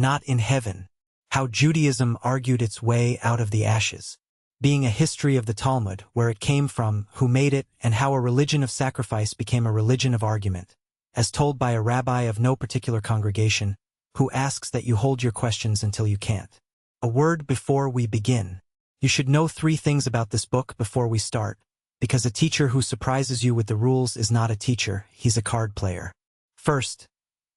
not in heaven. How Judaism argued its way out of the ashes. Being a history of the Talmud, where it came from, who made it, and how a religion of sacrifice became a religion of argument, as told by a rabbi of no particular congregation, who asks that you hold your questions until you can't. A word before we begin. You should know 3 things about this book before we start, because a teacher who surprises you with the rules is not a teacher, he's a card player. First,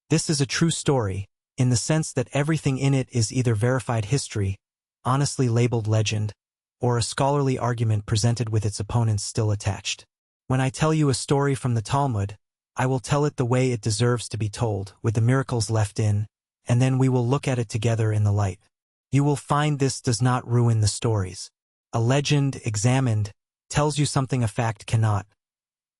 this is a true story, in the sense that everything in it is either verified history, honestly labeled legend, or a scholarly argument presented with its opponents still attached. When I tell you a story from the Talmud, I will tell it the way it deserves to be told, with the miracles left in, and then we will look at it together in the light. You will find this does not ruin the stories. A legend, examined, tells you something a fact cannot.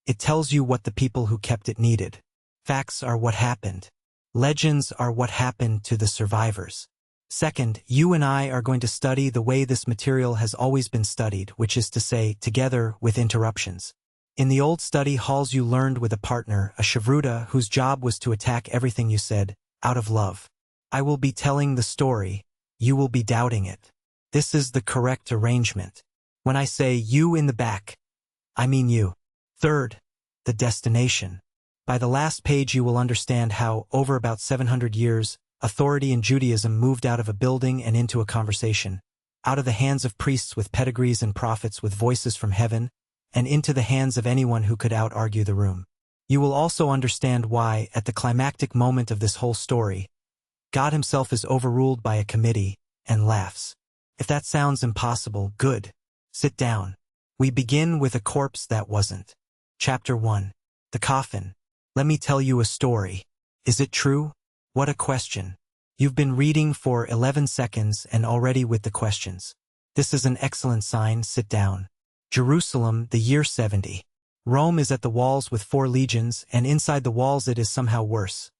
It tells you what the people who kept it needed. Facts are what happened. Legends are what happened to the survivors. Second, you and I are going to study the way this material has always been studied, which is to say, together, with interruptions. In the old study halls you learned with a partner, a shavruta, whose job was to attack everything you said, out of love. I will be telling the story, you will be doubting it. This is the correct arrangement. When I say you in the back, I mean you. Third, the destination. By the last page you will understand how, over about 700 years, authority in Judaism moved out of a building and into a conversation, out of the hands of priests with pedigrees and prophets with voices from heaven, and into the hands of anyone who could out-argue the room. You will also understand why, at the climactic moment of this whole story, God himself is overruled by a committee, and laughs. If that sounds impossible, good. Sit down. We begin with a corpse that wasn't. Chapter 1. The Coffin. Let me tell you a story. Is it true? What a question. You've been reading for 11 seconds and already with the questions. This is an excellent sign, sit down. Jerusalem, the year 70. Rome is at the walls with 4 legions, and inside the walls it is somehow worse.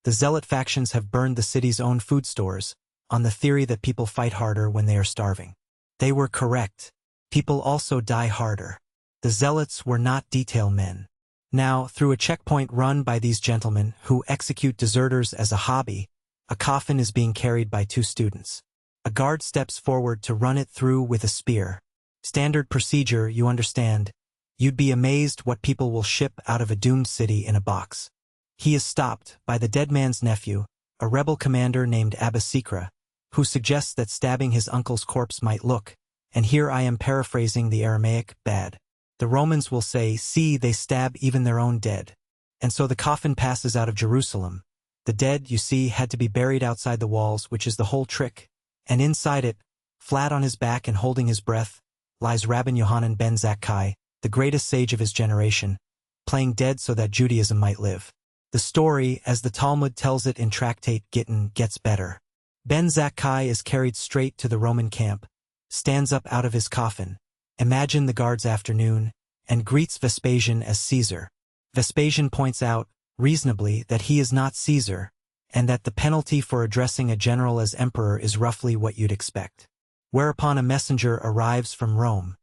The zealot factions have burned the city's own food stores, on the theory that people fight harder when they are starving. They were correct. People also die harder. The zealots were not detail men. Now, through a checkpoint run by these gentlemen, who execute deserters as a hobby, a coffin is being carried by 2 students. A guard steps forward to run it through with a spear. Standard procedure, you understand. You'd be amazed what people will ship out of a doomed city in a box. He is stopped by the dead man's nephew, a rebel commander named Abba Sikra, who suggests that stabbing his uncle's corpse might look, and here I am paraphrasing the Aramaic, bad. The Romans will say, see, they stab even their own dead. And so the coffin passes out of Jerusalem. The dead, you see, had to be buried outside the walls, which is the whole trick. And inside it, flat on his back and holding his breath, lies Rabbi Yohanan ben Zakkai, the greatest sage of his generation, playing dead so that Judaism might live. The story, as the Talmud tells it in Tractate Gittin, gets better. Ben Zakkai is carried straight to the Roman camp, stands up out of his coffin, imagine the guard's afternoon, and greets Vespasian as Caesar. Vespasian points out, reasonably, that he is not Caesar, and that the penalty for addressing a general as emperor is roughly what you'd expect. Whereupon a messenger arrives from Rome.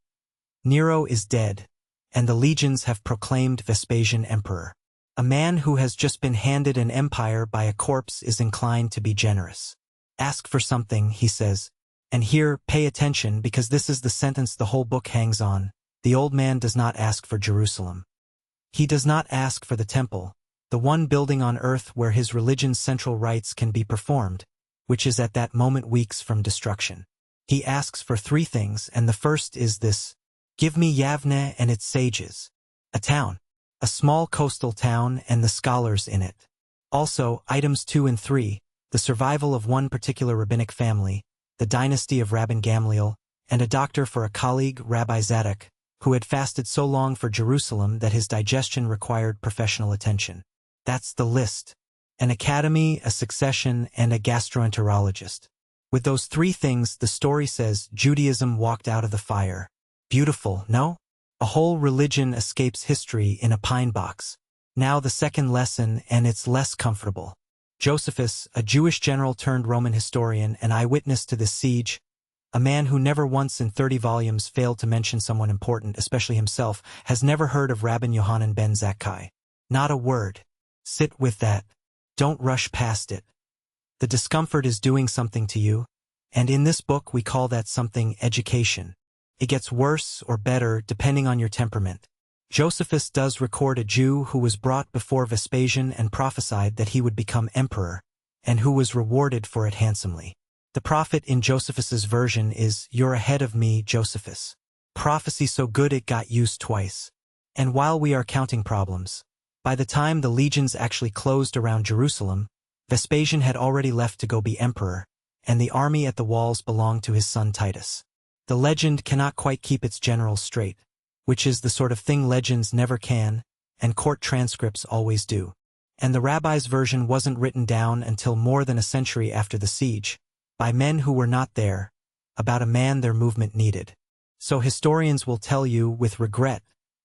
Nero is dead, and the legions have proclaimed Vespasian emperor. A man who has just been handed an empire by a corpse is inclined to be generous. Ask for something, he says. And here, pay attention, because this is the sentence the whole book hangs on. The old man does not ask for Jerusalem. He does not ask for the temple, the one building on earth where his religion's central rites can be performed, which is at that moment weeks from destruction. He asks for 3 things, and the first is this: give me Yavne and its sages. A town. A small coastal town and the scholars in it. Also, items 2 and 3, the survival of one particular rabbinic family, the dynasty of Rabban Gamliel, and a doctor for a colleague, Rabbi Zadok, who had fasted so long for Jerusalem that his digestion required professional attention. That's the list. An academy, a succession, and a gastroenterologist. With those 3 things, the story says Judaism walked out of the fire. Beautiful, no? A whole religion escapes history in a pine box. Now the second lesson, and it's less comfortable. Josephus, a Jewish general turned Roman historian and eyewitness to this siege, a man who never once in 30 volumes failed to mention someone important, especially himself, has never heard of Rabbi Yohanan ben Zakkai. Not a word. Sit with that. Don't rush past it. The discomfort is doing something to you, and in this book we call that something education. It gets worse or better depending on your temperament. Josephus does record a Jew who was brought before Vespasian and prophesied that he would become emperor, and who was rewarded for it handsomely. The prophet in Josephus's version is, "You're ahead of me, Josephus." Prophecy so good it got used twice. And while we are counting problems, by the time the legions actually closed around Jerusalem, Vespasian had already left to go be emperor, and the army at the walls belonged to his son Titus. The legend cannot quite keep its generals straight, which is the sort of thing legends never can, and court transcripts always do. And the rabbi's version wasn't written down until more than a century after the siege, by men who were not there, about a man their movement needed. So historians will tell you with regret,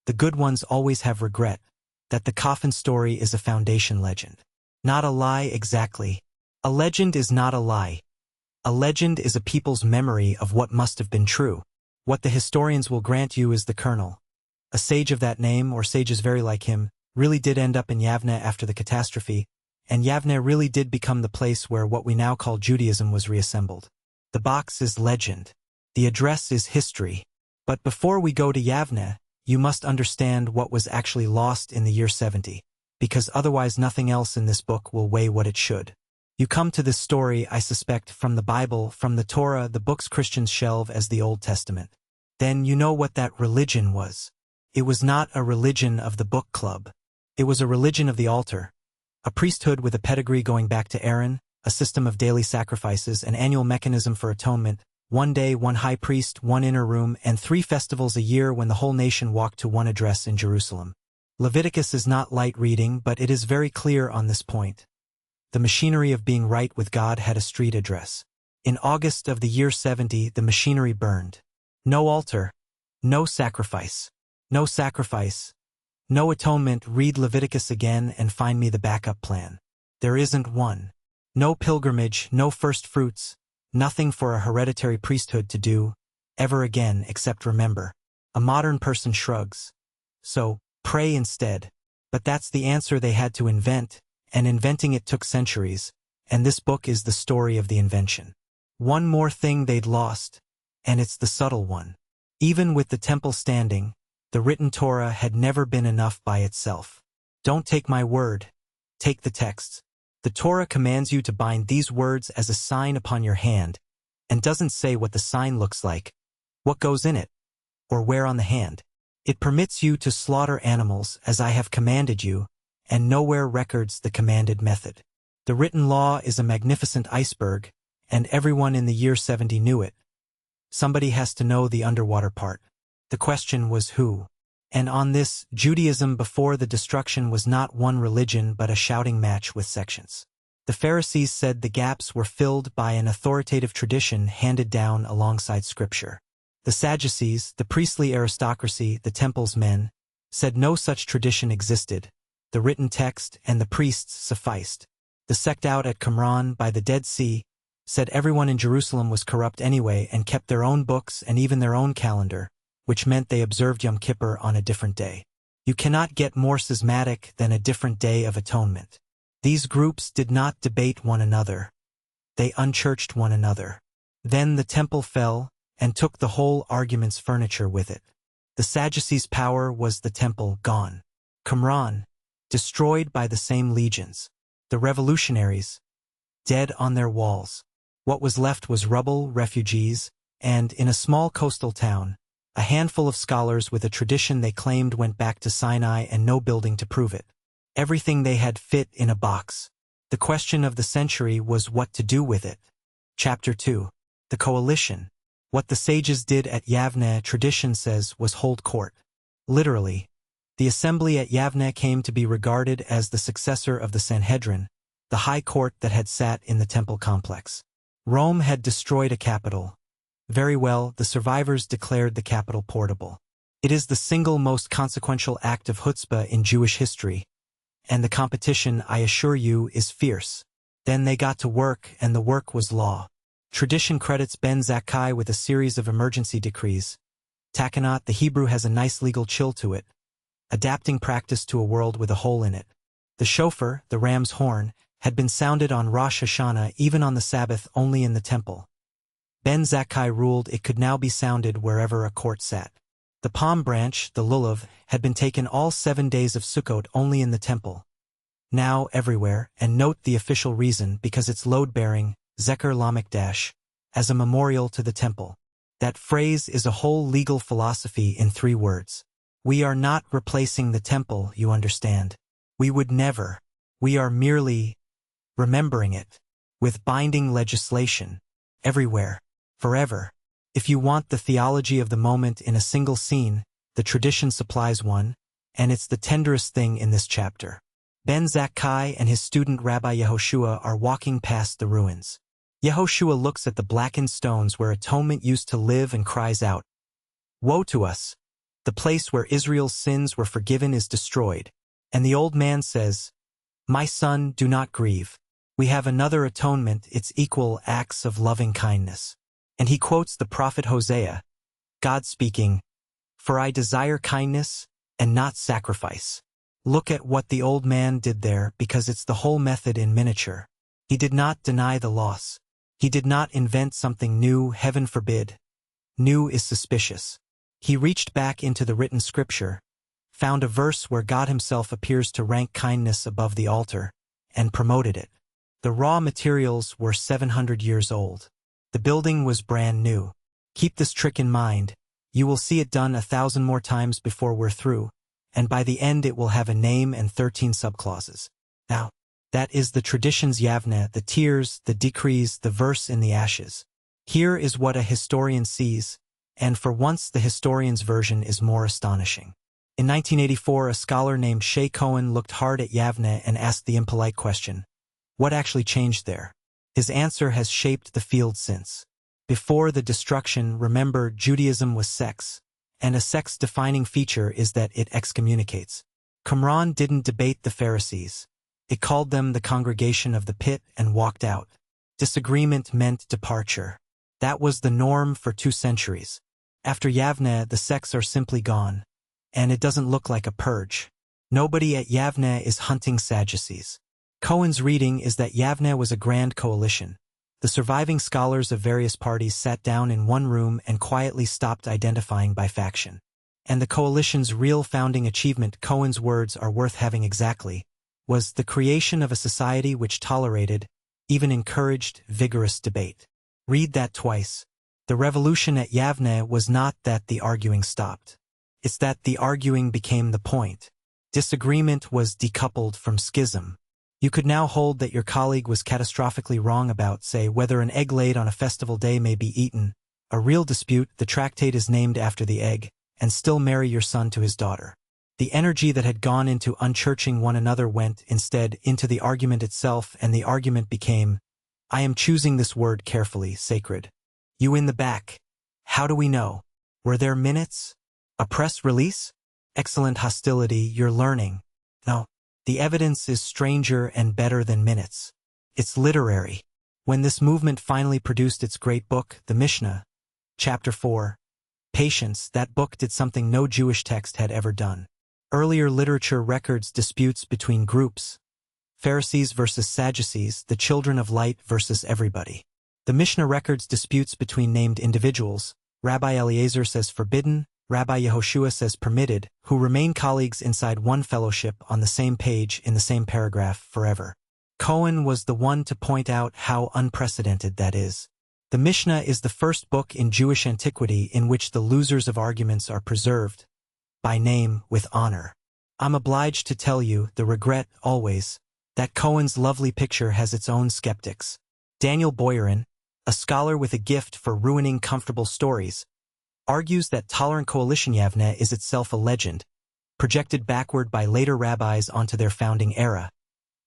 the good ones always have regret, that the Coffin story is a foundation legend. Not a lie exactly. A legend is not a lie. A legend is a people's memory of what must have been true. What the historians will grant you is the colonel, a sage of that name, or sages very like him, really did end up in Yavne after the catastrophe, and Yavne really did become the place where what we now call Judaism was reassembled. The box is legend. The address is history. But before we go to Yavne, you must understand what was actually lost in the year 70, because otherwise nothing else in this book will weigh what it should. You come to this story, I suspect, from the Bible, from the Torah, the books Christians shelve as the Old Testament. Then you know what that religion was. It was not a religion of the book club. It was a religion of the altar, a priesthood with a pedigree going back to Aaron, a system of daily sacrifices, an annual mechanism for atonement, one day, one high priest, one inner room, and 3 festivals a year when the whole nation walked to one address in Jerusalem. Leviticus is not light reading, but it is very clear on this point. The machinery of being right with God had a street address. In August of the year 70, the machinery burned. No altar, no sacrifice, no sacrifice, no atonement. Read Leviticus again and find me the backup plan. There isn't one. No pilgrimage, no first fruits, nothing for a hereditary priesthood to do, ever again, except remember. A modern person shrugs. So, pray instead. But that's the answer they had to invent, and inventing it took centuries, and this book is the story of the invention. One more thing they'd lost, and it's the subtle one. Even with the temple standing, the written Torah had never been enough by itself. Don't take my word, take the texts. The Torah commands you to bind these words as a sign upon your hand, and doesn't say what the sign looks like, what goes in it, or where on the hand. It permits you to slaughter animals as I have commanded you, and nowhere records the commanded method. The written law is a magnificent iceberg, and everyone in the year 70 knew it. Somebody has to know the underwater part. The question was who? And on this, Judaism before the destruction was not one religion but a shouting match with sections. The Pharisees said the gaps were filled by an authoritative tradition handed down alongside Scripture. The Sadducees, the priestly aristocracy, the temple's men, said no such tradition existed. The written text and the priests sufficed. The sect out at Qumran by the Dead Sea said everyone in Jerusalem was corrupt anyway and kept their own books and even their own calendar, which meant they observed Yom Kippur on a different day. You cannot get more schismatic than a different day of atonement. These groups did not debate one another. They unchurched one another. Then the temple fell and took the whole argument's furniture with it. The Sadducees' power was the temple gone. Qumran, destroyed by the same legions. The revolutionaries, dead on their walls. What was left was rubble, refugees, and, in a small coastal town, a handful of scholars with a tradition they claimed went back to Sinai and no building to prove it. Everything they had fit in a box. The question of the century was what to do with it. Chapter 2. The Coalition. What the sages did at Yavne, tradition says, was hold court. Literally, the assembly at Yavne came to be regarded as the successor of the Sanhedrin, the high court that had sat in the temple complex. Rome had destroyed a capital. Very well, the survivors declared the capital portable. It is the single most consequential act of chutzpah in Jewish history, and the competition, I assure you, is fierce. Then they got to work, and the work was law. Tradition credits Ben Zakkai with a series of emergency decrees. Takanot, the Hebrew, has a nice legal chill to it, adapting practice to a world with a hole in it. The shofar, the ram's horn, had been sounded on Rosh Hashanah, even on the Sabbath only in the temple. Ben Zakkai ruled it could now be sounded wherever a court sat. The palm branch, the lulav, had been taken all 7 days of Sukkot only in the temple. Now everywhere, and note the official reason, because it's load-bearing, Zeker Lamek Dash, as a memorial to the temple. That phrase is a whole legal philosophy in 3 words. We are not replacing the temple, you understand. We would never. We are merely remembering it, with binding legislation, everywhere, forever. If you want the theology of the moment in a single scene, the tradition supplies one, and it's the tenderest thing in this chapter. Ben Zakkai and his student Rabbi Yehoshua are walking past the ruins. Yehoshua looks at the blackened stones where atonement used to live and cries out, "Woe to us! The place where Israel's sins were forgiven is destroyed." And the old man says, "My son, do not grieve. We have another atonement, its equal acts of loving kindness." And he quotes the prophet Hosea, God speaking, "For I desire kindness and not sacrifice." Look at what the old man did there, because it's the whole method in miniature. He did not deny the loss. He did not invent something new, heaven forbid. New is suspicious. He reached back into the written scripture, found a verse where God himself appears to rank kindness above the altar, and promoted it. The raw materials were 700 years old. The building was brand new. Keep this trick in mind. You will see it done 1,000 more times before we're through, and by the end it will have a name and 13 subclauses. Now, that is the tradition's Yavne, the tears, the decrees, the verse in the ashes. Here is what a historian sees, and for once the historian's version is more astonishing. In 1984, a scholar named Shay Cohen looked hard at Yavne and asked the impolite question, what actually changed there? His answer has shaped the field since. Before the destruction, remember, Judaism was sex, and a sex-defining feature is that it excommunicates. Qumran didn't debate the Pharisees. It called them the congregation of the pit and walked out. Disagreement meant departure. That was the norm for 2 centuries. After Yavne, the sects are simply gone, and it doesn't look like a purge. Nobody at Yavne is hunting Sadducees. Cohen's reading is that Yavne was a grand coalition. The surviving scholars of various parties sat down in one room and quietly stopped identifying by faction. And the coalition's real founding achievement, Cohen's words are worth having exactly, was the creation of a society which tolerated, even encouraged, vigorous debate. Read that twice. The revolution at Yavne was not that the arguing stopped. It's that the arguing became the point. Disagreement was decoupled from schism. You could now hold that your colleague was catastrophically wrong about, say, whether an egg laid on a festival day may be eaten, a real dispute, the tractate is named after the egg, and still marry your son to his daughter. The energy that had gone into unchurching one another went, instead, into the argument itself, and the argument became, I am choosing this word carefully, sacred. You in the back. How do we know? Were there minutes? A press release? Excellent hostility, you're learning. No. The evidence is stranger and better than minutes. It's literary. When this movement finally produced its great book, the Mishnah, Chapter 4, Patience, that book did something no Jewish text had ever done. Earlier literature records disputes between groups, Pharisees versus Sadducees, the children of light versus everybody. The Mishnah records disputes between named individuals. Rabbi Eliezer says forbidden, Rabbi Yehoshua says permitted, who remain colleagues inside one fellowship on the same page in the same paragraph forever. Cohen was the one to point out how unprecedented that is. The Mishnah is the first book in Jewish antiquity in which the losers of arguments are preserved, by name, with honor. I'm obliged to tell you, the regret, always, that Cohen's lovely picture has its own skeptics. Daniel Boyarin, a scholar with a gift for ruining comfortable stories, argues that tolerant coalition Yavne is itself a legend, projected backward by later rabbis onto their founding era,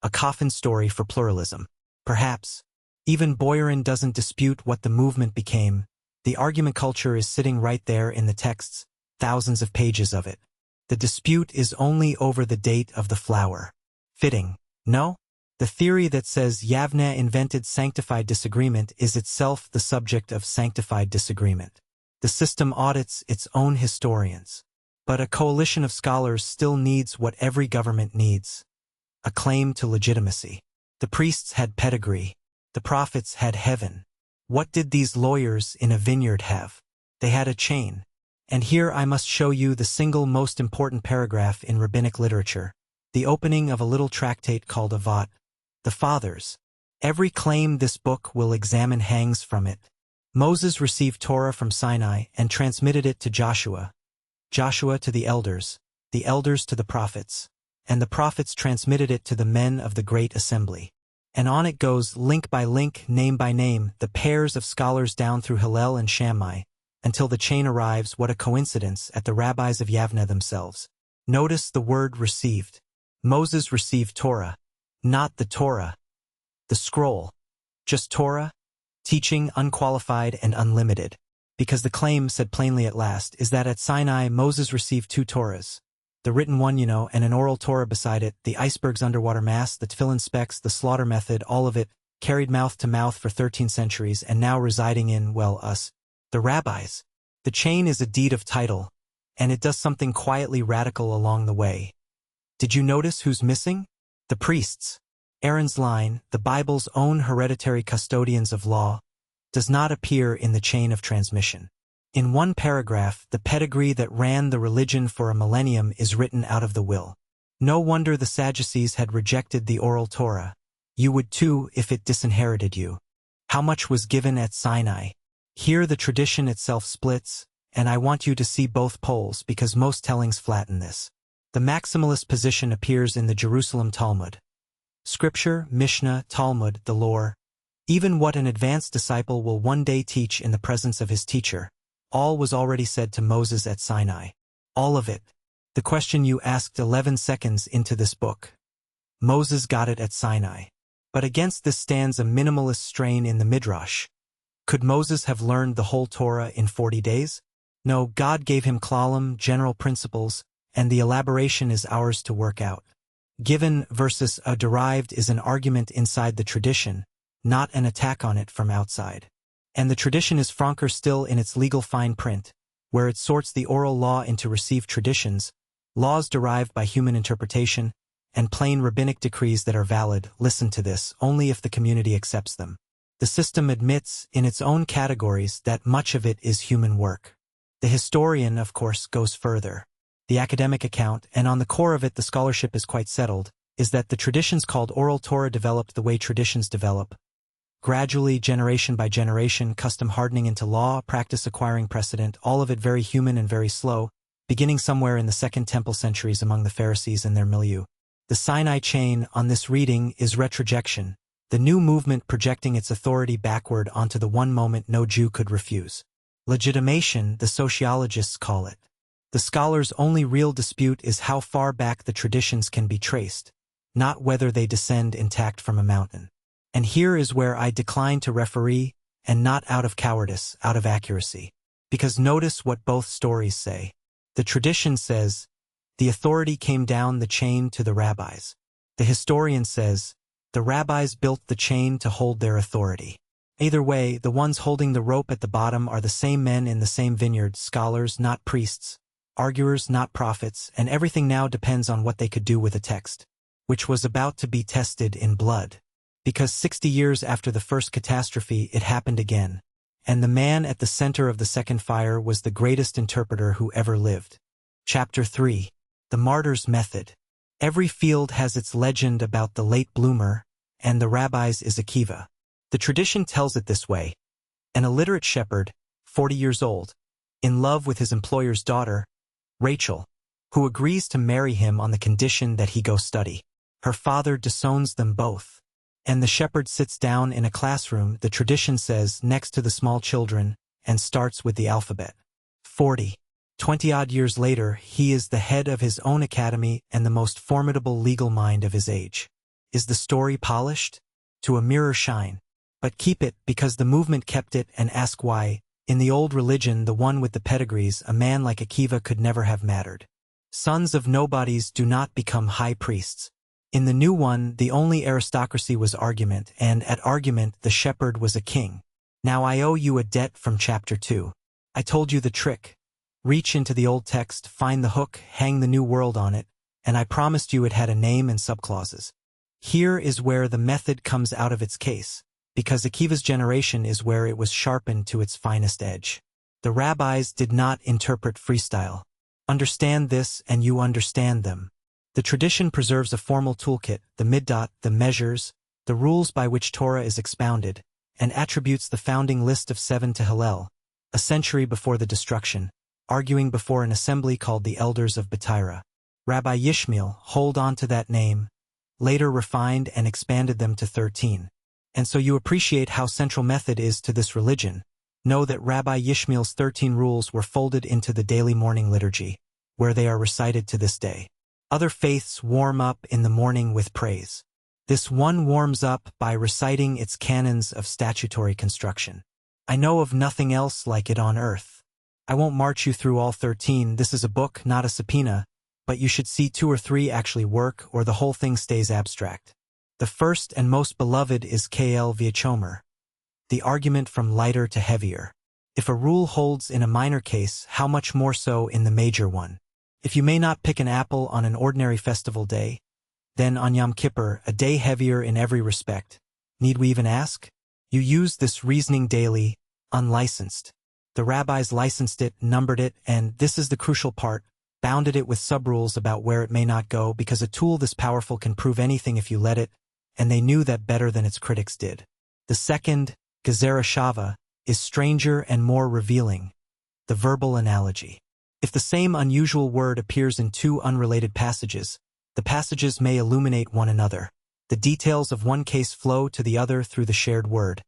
a Coffin story for pluralism. Perhaps. Even Boyarin doesn't dispute what the movement became. The argument culture is sitting right there in the texts, thousands of pages of it. The dispute is only over the date of the flower. Fitting, no? The theory that says Yavne invented sanctified disagreement is itself the subject of sanctified disagreement. The system audits its own historians. But a coalition of scholars still needs what every government needs: a claim to legitimacy. The priests had pedigree. The prophets had heaven. What did these lawyers in a vineyard have? They had a chain. And here I must show you the single most important paragraph in rabbinic literature, the opening of a little tractate called Avat, the Fathers. Every claim this book will examine hangs from it. Moses received Torah from Sinai and transmitted it to Joshua, Joshua to the elders to the prophets, and the prophets transmitted it to the men of the great assembly. And on it goes, link by link, name by name, the pairs of scholars down through Hillel and Shammai, until the chain arrives, what a coincidence, at the rabbis of Yavneh themselves. Notice the word received. Moses received Torah, not the Torah, the scroll. Just Torah, teaching unqualified and unlimited. Because the claim, said plainly at last, is that at Sinai Moses received 2 Torahs. The written one, and an oral Torah beside it, the iceberg's underwater mass, the tefillin specs, the slaughter method, all of it, carried mouth to mouth for 13 centuries and now residing in, us, the rabbis. The chain is a deed of title, and it does something quietly radical along the way. Did you notice who's missing? The priests. Aaron's line, the Bible's own hereditary custodians of law, does not appear in the chain of transmission. In one paragraph, the pedigree that ran the religion for a millennium is written out of the will. No wonder the Sadducees had rejected the oral Torah. You would too if it disinherited you. How much was given at Sinai? Here the tradition itself splits, and I want you to see both poles because most tellings flatten this. The maximalist position appears in the Jerusalem Talmud. Scripture, Mishnah, Talmud, the lore, even what an advanced disciple will one day teach in the presence of his teacher, all was already said to Moses at Sinai. All of it. The question you asked 11 seconds into this book. Moses got it at Sinai. But against this stands a minimalist strain in the Midrash. Could Moses have learned the whole Torah in 40 days? No, God gave him klalim, general principles, and the elaboration is ours to work out. Given versus a derived is an argument inside the tradition, not an attack on it from outside. And the tradition is franker still in its legal fine print, where it sorts the oral law into received traditions, laws derived by human interpretation, and plain rabbinic decrees that are valid, listen to this, only if the community accepts them. The system admits, in its own categories, that much of it is human work. The historian, of course, goes further. The academic account, and on the core of it the scholarship is quite settled, is that the traditions called oral Torah developed the way traditions develop. Gradually, generation by generation, custom hardening into law, practice acquiring precedent, all of it very human and very slow, beginning somewhere in the Second Temple centuries among the Pharisees and their milieu. The Sinai chain, on this reading, is retrojection, the new movement projecting its authority backward onto the one moment no Jew could refuse. Legitimation, the sociologists call it. The scholar's only real dispute is how far back the traditions can be traced, not whether they descend intact from a mountain. And here is where I decline to referee, and not out of cowardice, out of accuracy. Because notice what both stories say. The tradition says, the authority came down the chain to the rabbis. The historian says, the rabbis built the chain to hold their authority. Either way, the ones holding the rope at the bottom are the same men in the same vineyard, scholars, not priests, arguers, not prophets, and everything now depends on what they could do with a text, which was about to be tested in blood. Because 60 years after the first catastrophe it happened again, and the man at the center of the second fire was the greatest interpreter who ever lived. Chapter 3. The Martyr's Method. Every field has its legend about the late bloomer, and the rabbi's is Akiva. The tradition tells it this way. An illiterate shepherd, 40 years old, in love with his employer's daughter, Rachel, who agrees to marry him on the condition that he go study. Her father disowns them both. And the shepherd sits down in a classroom, the tradition says, next to the small children, and starts with the alphabet. 20-odd years later, he is the head of his own academy and the most formidable legal mind of his age. Is the story polished? To a mirror shine. But keep it, because the movement kept it, and ask why. In the old religion, the one with the pedigrees, a man like Akiva could never have mattered. Sons of nobodies do not become high priests. In the new one, the only aristocracy was argument, and at argument the shepherd was a king. Now I owe you a debt from chapter 2. I told you the trick. Reach into the old text, find the hook, hang the new world on it, and I promised you it had a name and subclauses. Here is where the method comes out of its case, because Akiva's generation is where it was sharpened to its finest edge. The rabbis did not interpret freestyle. Understand this and you understand them. The tradition preserves a formal toolkit, the middot, the measures, the rules by which Torah is expounded, and attributes the founding list of 7 to Hillel, a century before the destruction, arguing before an assembly called the Elders of Betyra. Rabbi Yishmael, hold on to that name, later refined and expanded them to 13. And so you appreciate how central method is to this religion. Know that Rabbi Yishmael's 13 rules were folded into the daily morning liturgy, where they are recited to this day. Other faiths warm up in the morning with praise. This one warms up by reciting its canons of statutory construction. I know of nothing else like it on earth. I won't march you through all 13, this is a book, not a subpoena, but you should see 2 or 3 actually work or the whole thing stays abstract. The first and most beloved is Kl V'Chomer, the argument from lighter to heavier. If a rule holds in a minor case, how much more so in the major one? If you may not pick an apple on an ordinary festival day, then on Yom Kippur, a day heavier in every respect. Need we even ask? You use this reasoning daily, unlicensed. The rabbis licensed it, numbered it, and, this is the crucial part, bounded it with subrules about where it may not go, because a tool this powerful can prove anything if you let it, and they knew that better than its critics did. The second, Gezerah Shava, is stranger and more revealing, the verbal analogy. If the same unusual word appears in 2 unrelated passages, the passages may illuminate one another. The details of one case flow to the other through the shared word,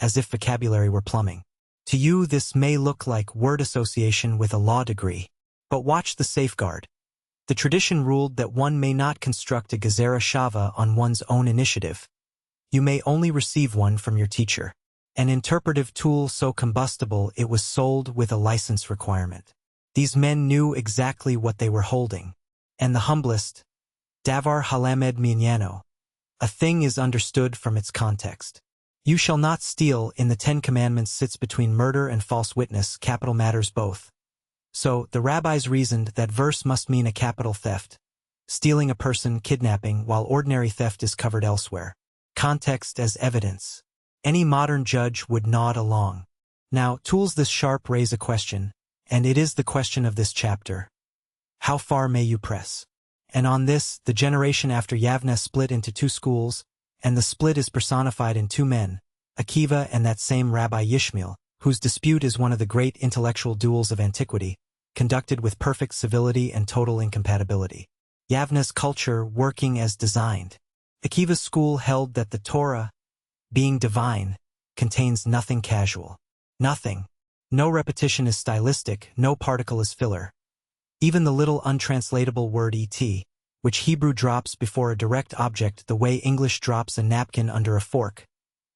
as if vocabulary were plumbing. To you this may look like word association with a law degree. But watch the safeguard. The tradition ruled that one may not construct a Gezerah Shava on one's own initiative. You may only receive one from your teacher. An interpretive tool so combustible it was sold with a license requirement. These men knew exactly what they were holding. And the humblest, Davar Halamed Minyano, a thing is understood from its context. You shall not steal in the 10 Commandments sits between murder and false witness, capital matters both. So, the rabbis reasoned that verse must mean a capital theft, stealing a person, kidnapping, while ordinary theft is covered elsewhere. Context as evidence. Any modern judge would nod along. Now, tools this sharp raise a question, and it is the question of this chapter. How far may you press? And on this, the generation after Yavneh split into 2 schools, and the split is personified in 2 men, Akiva and that same Rabbi Yishmael, whose dispute is one of the great intellectual duels of antiquity, conducted with perfect civility and total incompatibility. Yavneh's culture working as designed. Akiva's school held that the Torah, being divine, contains nothing casual. Nothing. No repetition is stylistic, no particle is filler. Even the little untranslatable word et, which Hebrew drops before a direct object the way English drops a napkin under a fork,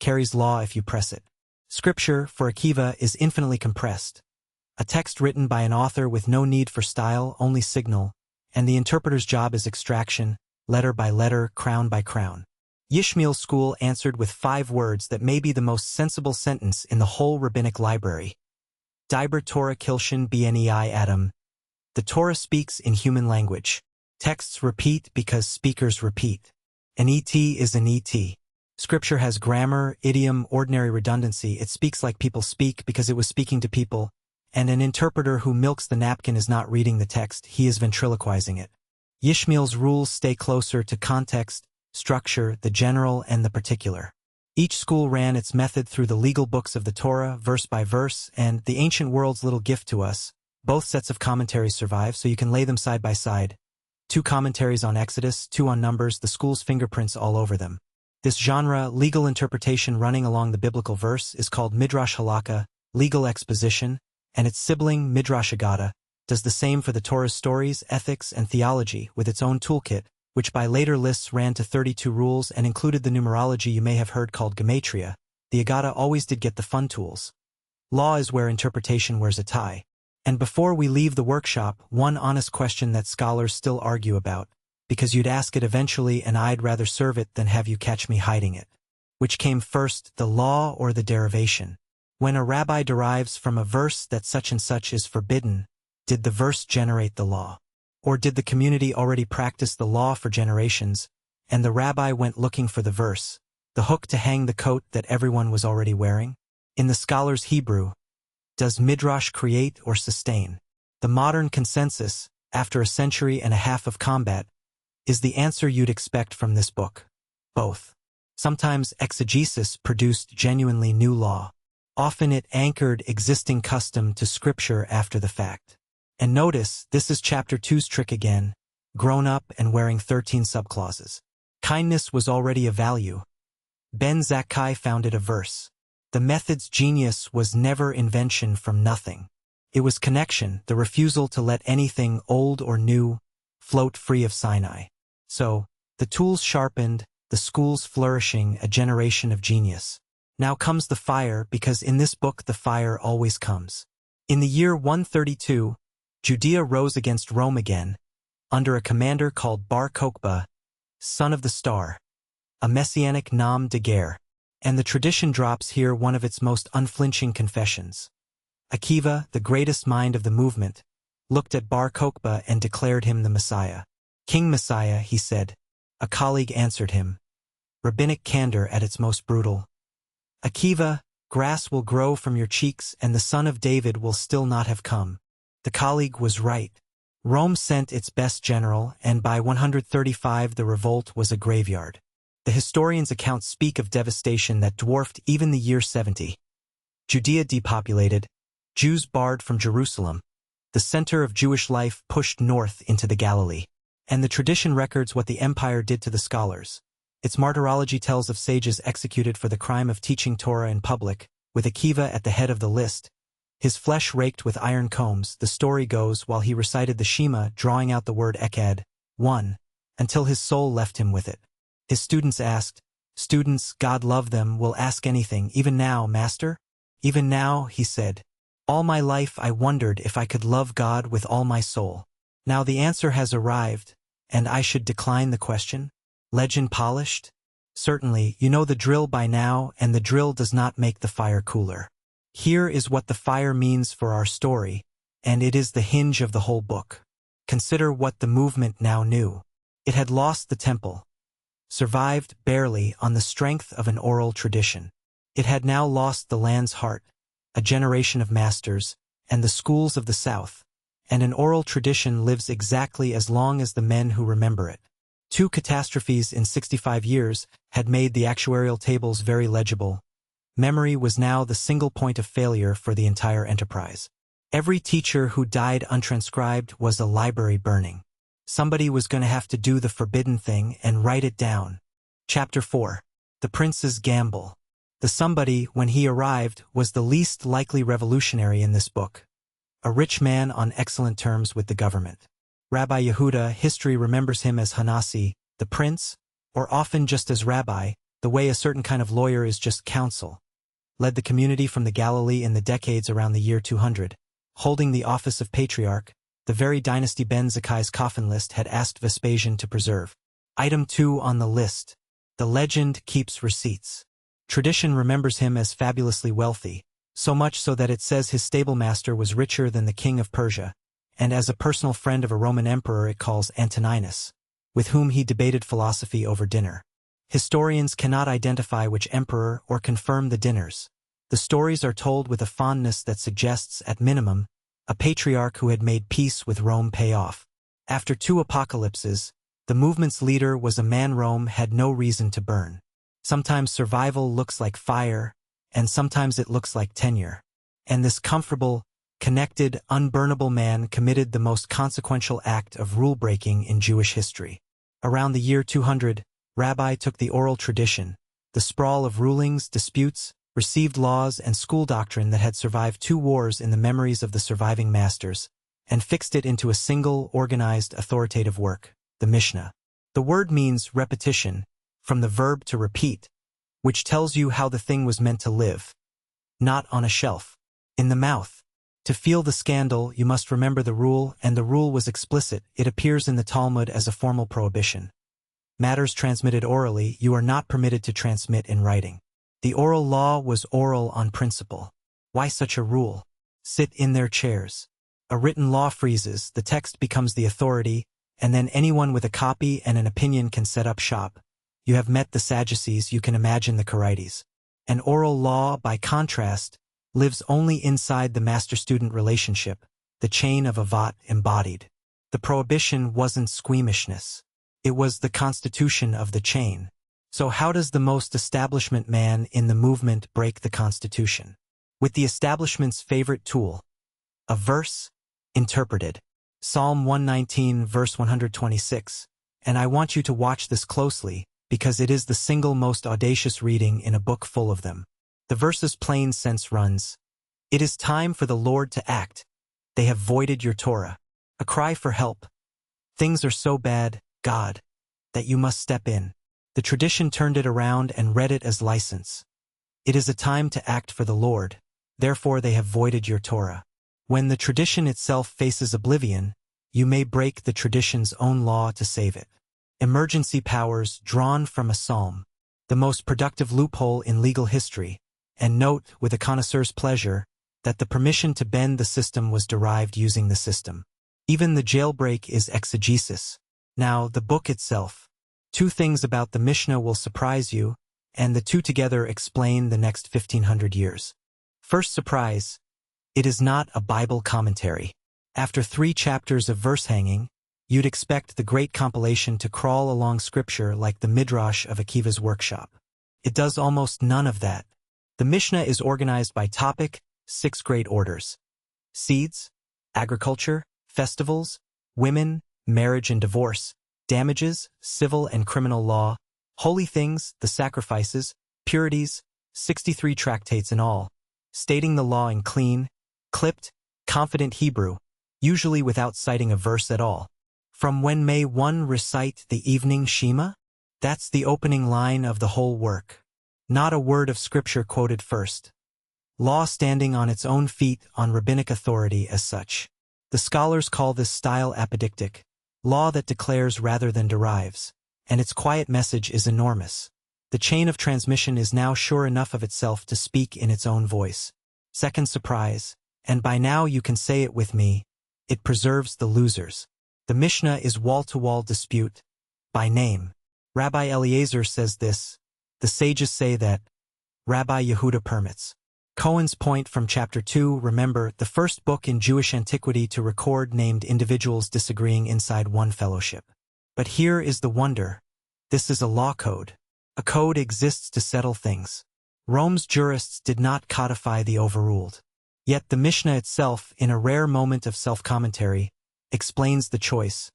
carries law if you press it. Scripture, for Akiva, is infinitely compressed. A text written by an author with no need for style, only signal, and the interpreter's job is extraction, letter by letter, crown by crown. Yishmael's school answered with 5 words that may be the most sensible sentence in the whole rabbinic library. Diber Torah Kilshin Bnei Adam. The Torah speaks in human language. Texts repeat because speakers repeat. An et is an et. Scripture has grammar, idiom, ordinary redundancy. It speaks like people speak because it was speaking to people, and an interpreter who milks the napkin is not reading the text, he is ventriloquizing it. Yishmael's rules stay closer to context, structure, the general and the particular. Each school ran its method through the legal books of the Torah, verse by verse, and the ancient world's little gift to us. Both sets of commentaries survive, so you can lay them side by side. 2 commentaries on Exodus, 2 on Numbers, the school's fingerprints all over them. This genre, legal interpretation running along the biblical verse, is called Midrash Halakha, legal exposition, and its sibling, Midrash Agada, does the same for the Torah's stories, ethics, and theology with its own toolkit, which by later lists ran to 32 rules and included the numerology you may have heard called gematria. The Agada always did get the fun tools. Law is where interpretation wears a tie. And before we leave the workshop, one honest question that scholars still argue about, because you'd ask it eventually and I'd rather serve it than have you catch me hiding it. Which came first, the law or the derivation? When a rabbi derives from a verse that such and such is forbidden, did the verse generate the law? Or did the community already practice the law for generations, and the rabbi went looking for the verse, the hook to hang the coat that everyone was already wearing. In the scholar's Hebrew, does Midrash create or sustain? The modern consensus, after a century and a half of combat, is the answer you'd expect from this book. Both. Sometimes exegesis produced genuinely new law. Often it anchored existing custom to scripture after the fact. And notice, this is chapter 2's trick again, grown up and wearing 13 subclauses. Kindness was already a value. Ben Zakkai found it a verse. The method's genius was never invention from nothing. It was connection, the refusal to let anything old or new float free of Sinai. So, the tools sharpened, the schools flourishing, a generation of genius. Now comes the fire, because in this book the fire always comes. In the year 132, Judea rose against Rome again, under a commander called Bar Kokhba, son of the star, a messianic nom de guerre. And the tradition drops here one of its most unflinching confessions. Akiva, the greatest mind of the movement, looked at Bar Kokhba and declared him the Messiah. King Messiah, he said. A colleague answered him. Rabbinic candor at its most brutal. Akiva, grass will grow from your cheeks and the son of David will still not have come. The colleague was right. Rome sent its best general, and by 135 the revolt was a graveyard. The historians' accounts speak of devastation that dwarfed even the year 70. Judea depopulated, Jews barred from Jerusalem, the center of Jewish life pushed north into the Galilee. And the tradition records what the empire did to the scholars. Its martyrology tells of sages executed for the crime of teaching Torah in public, with Akiva at the head of the list. His flesh raked with iron combs, the story goes, while he recited the Shema, drawing out the word Echad, one, until his soul left him with it. His students asked, "Students, God love them, will ask anything, even now, Master?" "Even now," he said. "All my life I wondered if I could love God with all my soul. Now the answer has arrived, and I should decline the question? Legend polished? Certainly, you know the drill by now, and the drill does not make the fire cooler. Here is what the fire means for our story, and it is the hinge of the whole book. Consider what the movement now knew. It had lost the temple, survived barely on the strength of an oral tradition. It had now lost the land's heart, a generation of masters, and the schools of the South, and an oral tradition lives exactly as long as the men who remember it. 2 catastrophes in 65 years had made the actuarial tables very legible. Memory was now the single point of failure for the entire enterprise. Every teacher who died untranscribed was a library burning. Somebody was going to have to do the forbidden thing and write it down. Chapter 4. The Prince's Gamble. The somebody, when he arrived, was the least likely revolutionary in this book. A rich man on excellent terms with the government. Rabbi Yehuda, history remembers him as Hanasi, the prince, or often just as rabbi, the way a certain kind of lawyer is just counsel. Led the community from the Galilee in the decades around the year 200. Holding the office of patriarch, the very dynasty Ben Zakkai's coffin list had asked Vespasian to preserve. Item 2 on the list. The legend keeps receipts. Tradition remembers him as fabulously wealthy, so much so that it says his stablemaster was richer than the king of Persia, and as a personal friend of a Roman emperor it calls Antoninus, with whom he debated philosophy over dinner. Historians cannot identify which emperor or confirm the dinners. The stories are told with a fondness that suggests, at minimum, a patriarch who had made peace with Rome pay off. After 2 apocalypses, the movement's leader was a man Rome had no reason to burn. Sometimes survival looks like fire, and sometimes it looks like tenure. And this comfortable, connected, unburnable man committed the most consequential act of rule-breaking in Jewish history. Around the year 200, Rabbi took the oral tradition, the sprawl of rulings, disputes, received laws, and school doctrine that had survived 2 wars in the memories of the surviving masters, and fixed it into a single, organized, authoritative work, the Mishnah. The word means repetition, from the verb to repeat, which tells you how the thing was meant to live. Not on a shelf. In the mouth. To feel the scandal, you must remember the rule, and the rule was explicit. It appears in the Talmud as a formal prohibition. Matters transmitted orally, you are not permitted to transmit in writing. The oral law was oral on principle. Why such a rule? Sit in their chairs. A written law freezes, the text becomes the authority, and then anyone with a copy and an opinion can set up shop. You have met the Sadducees, you can imagine the Karaites. And oral law, by contrast, lives only inside the master-student relationship, the chain of Avat embodied. The prohibition wasn't squeamishness. It was the constitution of the chain. So how does the most establishment man in the movement break the constitution? With the establishment's favorite tool, a verse, interpreted. Psalm 119 verse 126. And I want you to watch this closely, because it is the single most audacious reading in a book full of them. The verse's plain sense runs, "It is time for the Lord to act. They have voided your Torah." A cry for help. Things are so bad, God, that you must step in. The tradition turned it around and read it as license. It is a time to act for the Lord, therefore they have voided your Torah. When the tradition itself faces oblivion, you may break the tradition's own law to save it. Emergency powers drawn from a psalm, the most productive loophole in legal history, and note, with a connoisseur's pleasure, that the permission to bend the system was derived using the system. Even the jailbreak is exegesis. Now, the book itself. 2 things about the Mishnah will surprise you, and the 2 together explain the next 1500 years. First surprise, it is not a Bible commentary. After 3 chapters of verse hanging, you'd expect the great compilation to crawl along scripture like the Midrash of Akiva's workshop. It does almost none of that. The Mishnah is organized by topic, 6 great orders: seeds, agriculture, festivals, women, marriage and divorce, damages, civil and criminal law, holy things, the sacrifices, purities, 63 tractates in all, stating the law in clean, clipped, confident Hebrew, usually without citing a verse at all. From when may one recite the evening Shema? That's the opening line of the whole work. Not a word of scripture quoted first. Law standing on its own feet on rabbinic authority as such. The scholars call this style apodictic, law that declares rather than derives, and its quiet message is enormous. The chain of transmission is now sure enough of itself to speak in its own voice. Second surprise, and by now you can say it with me, it preserves the losers. The Mishnah is wall-to-wall dispute, by name. Rabbi Eliezer says this, the sages say that, Rabbi Yehuda permits. Cohen's point from chapter 2, remember, the first book in Jewish antiquity to record named individuals disagreeing inside one fellowship. But here is the wonder. This is a law code. A code exists to settle things. Rome's jurists did not codify the overruled. Yet the Mishnah itself, in a rare moment of self-commentary, explains the choice.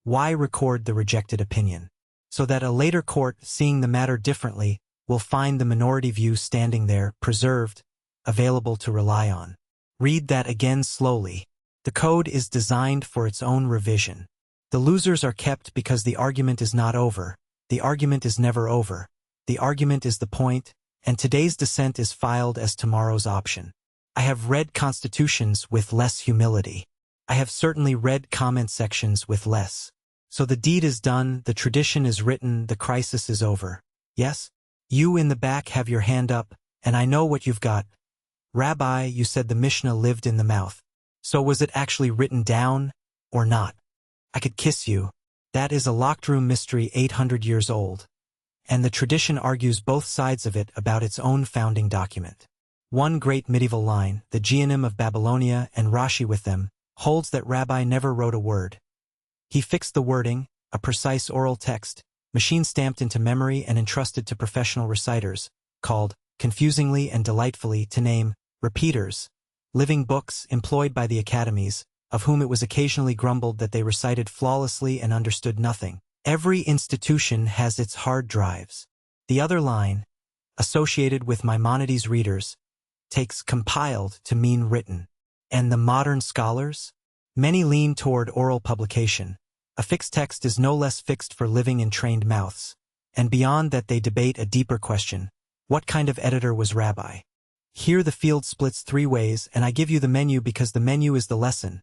Why record the rejected opinion? So that a later court, seeing the matter differently, will find the minority view standing there, preserved, available to rely on. Read that again slowly. The code is designed for its own revision. The losers are kept because the argument is not over. The argument is never over. The argument is the point, and today's dissent is filed as tomorrow's option. I have read constitutions with less humility. I have certainly read comment sections with less. So the deed is done, the tradition is written, the crisis is over. Yes? You in the back have your hand up, and I know what you've got. Rabbi, you said the Mishnah lived in the mouth. So was it actually written down, or not? I could kiss you. That is a locked room mystery 800 years old. And the tradition argues both sides of it about its own founding document. One great medieval line, the Geonim of Babylonia and Rashi with them, holds that Rabbi never wrote a word. He fixed the wording, a precise oral text, machine-stamped into memory and entrusted to professional reciters, called, confusingly and delightfully to name, repeaters, living books employed by the academies, of whom it was occasionally grumbled that they recited flawlessly and understood nothing. Every institution has its hard drives. The other line, associated with Maimonides' readers, takes compiled to mean written. And the modern scholars? Many lean toward oral publication. A fixed text is no less fixed for living in trained mouths. And beyond that they debate a deeper question. What kind of editor was Rabbi? Here the field splits 3 ways, and I give you the menu because the menu is the lesson.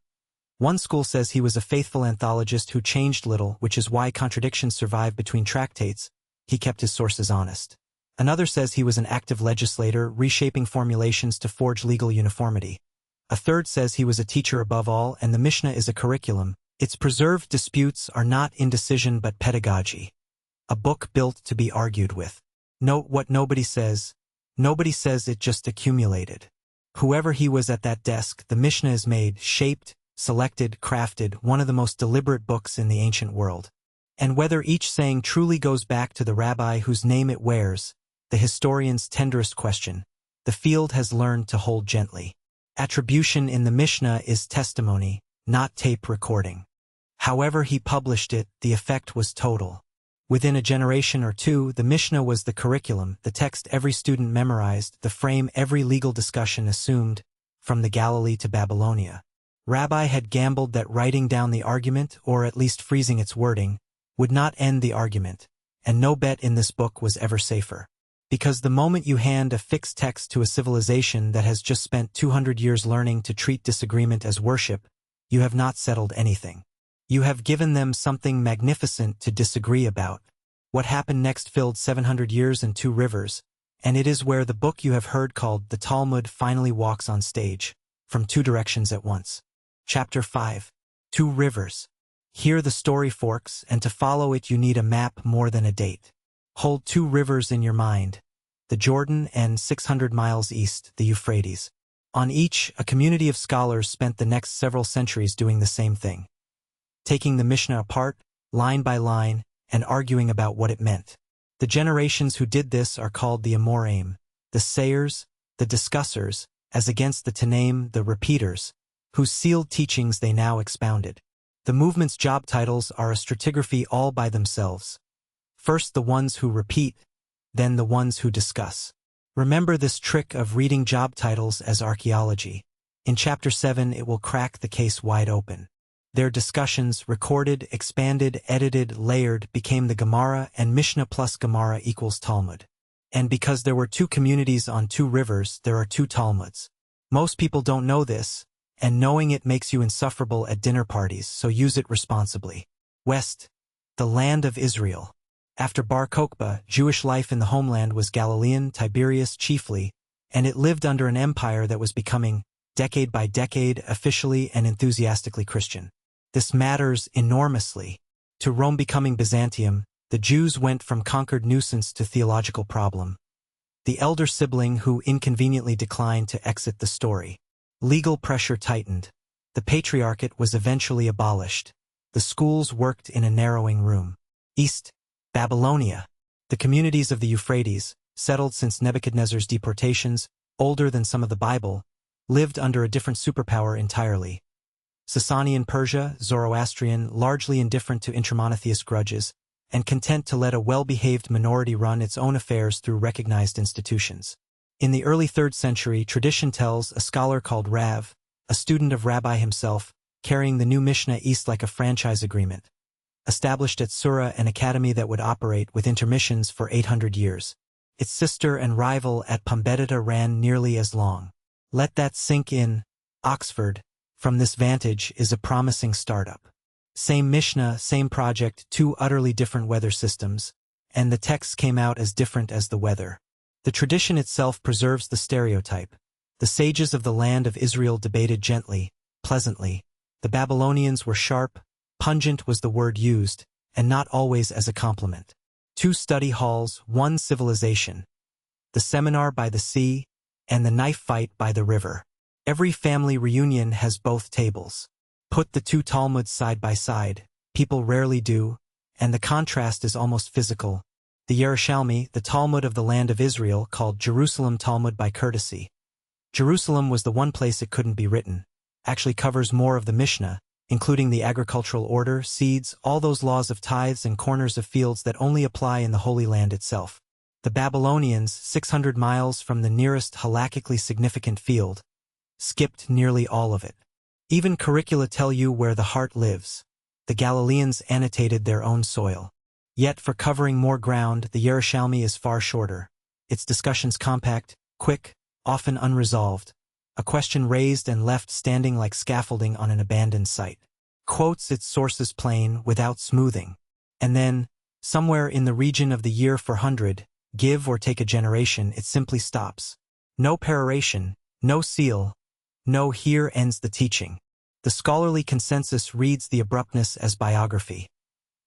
One school says he was a faithful anthologist who changed little, which is why contradictions survive between tractates. He kept his sources honest. Another says he was an active legislator, reshaping formulations to forge legal uniformity. A third says he was a teacher above all, and the Mishnah is a curriculum, Its preserved disputes are not indecision but pedagogy. A book built to be argued with. Note what nobody says. Nobody says it just accumulated. Whoever he was at that desk, the Mishnah is made, shaped, selected, crafted, one of the most deliberate books in the ancient world. And whether each saying truly goes back to the rabbi whose name it wears, the historian's tenderest question, the field has learned to hold gently. Attribution in the Mishnah is testimony, not tape recording. However he published it, the effect was total. Within a generation or two, the Mishnah was the curriculum, the text every student memorized, the frame every legal discussion assumed, from the Galilee to Babylonia. Rabbi had gambled that writing down the argument, or at least freezing its wording, would not end the argument, and no bet in this book was ever safer. Because the moment you hand a fixed text to a civilization that has just spent 200 years learning to treat disagreement as worship, you have not settled anything. You have given them something magnificent to disagree about. What happened next filled 700 years and 2 rivers, and it is where the book you have heard called the Talmud finally walks on stage, from 2 directions at once. Chapter 5. 2 Rivers. Here the story forks, and to follow it you need a map more than a date. Hold 2 rivers in your mind, the Jordan and 600 miles east, the Euphrates. On each, a community of scholars spent the next several centuries doing the same thing. Taking the Mishnah apart, line by line, and arguing about what it meant. The generations who did this are called the Amoraim, the sayers, the discussers, as against the Tanaim, the repeaters, whose sealed teachings they now expounded. The movement's job titles are a stratigraphy all by themselves. First the ones who repeat, then the ones who discuss. Remember this trick of reading job titles as archaeology. In Chapter 7 it will crack the case wide open. Their discussions, recorded, expanded, edited, layered, became the Gemara, and Mishnah plus Gemara equals Talmud. And because there were 2 communities on 2 rivers, there are 2 Talmuds. Most people don't know this, and knowing it makes you insufferable at dinner parties, so use it responsibly. West, the land of Israel. After Bar Kokhba, Jewish life in the homeland was Galilean, Tiberias chiefly, and it lived under an empire that was becoming, decade by decade, officially and enthusiastically Christian. This matters enormously. To Rome becoming Byzantium, the Jews went from conquered nuisance to theological problem. The elder sibling who inconveniently declined to exit the story. Legal pressure tightened. The patriarchate was eventually abolished. The schools worked in a narrowing room. East, Babylonia. The communities of the Euphrates, settled since Nebuchadnezzar's deportations, older than some of the Bible, lived under a different superpower entirely. Sasanian Persia, Zoroastrian, largely indifferent to intramonotheist grudges, and content to let a well-behaved minority run its own affairs through recognized institutions. In the early 3rd century, tradition tells a scholar called Rav, a student of Rabbi himself, carrying the new Mishnah east like a franchise agreement, established at Sura an academy that would operate with intermissions for 800 years. Its sister and rival at Pumbedita ran nearly as long. Let that sink in. Oxford, from this vantage, is a promising startup. Same Mishnah, same project, 2 utterly different weather systems, and the texts came out as different as the weather. The tradition itself preserves the stereotype. The sages of the land of Israel debated gently, pleasantly. The Babylonians were sharp, pungent was the word used, and not always as a compliment. 2 study halls, 1 civilization. The seminar by the sea, and the knife fight by the river. Every family reunion has both tables. Put the 2 Talmuds side by side, people rarely do, and the contrast is almost physical. The Yerushalmi, the Talmud of the land of Israel, called Jerusalem Talmud by courtesy. Jerusalem was the one place it couldn't be written. Actually covers more of the Mishnah, including the agricultural order, seeds, all those laws of tithes and corners of fields that only apply in the Holy Land itself. The Babylonians, 600 miles from the nearest halakhically significant field, skipped nearly all of it. Even curricula tell you where the heart lives. The Galileans annotated their own soil. Yet for covering more ground, the Yerushalmi is far shorter. Its discussions compact, quick, often unresolved. A question raised and left standing like scaffolding on an abandoned site. Quotes its sources plain, without smoothing. And then, somewhere in the region of the year 400, give or take a generation, it simply stops. No peroration, no seal, no here ends the teaching. The scholarly consensus reads the abruptness as biography.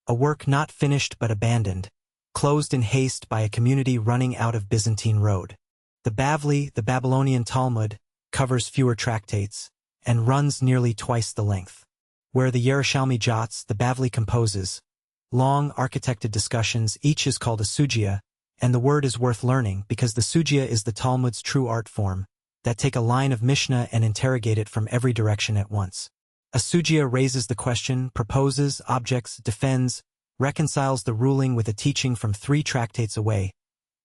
A work not finished but abandoned, closed in haste by a community running out of Byzantine road. The Bavli, the Babylonian Talmud, covers fewer tractates, and runs nearly twice the length. Where the Yerushalmi jots, the Bavli composes. Long, architected discussions, each is called a sugya, and the word is worth learning because the sugya is the Talmud's true art form, that take a line of Mishnah and interrogate it from every direction at once. A sugya raises the question, proposes, objects, defends, reconciles the ruling with a teaching from 3 tractates away,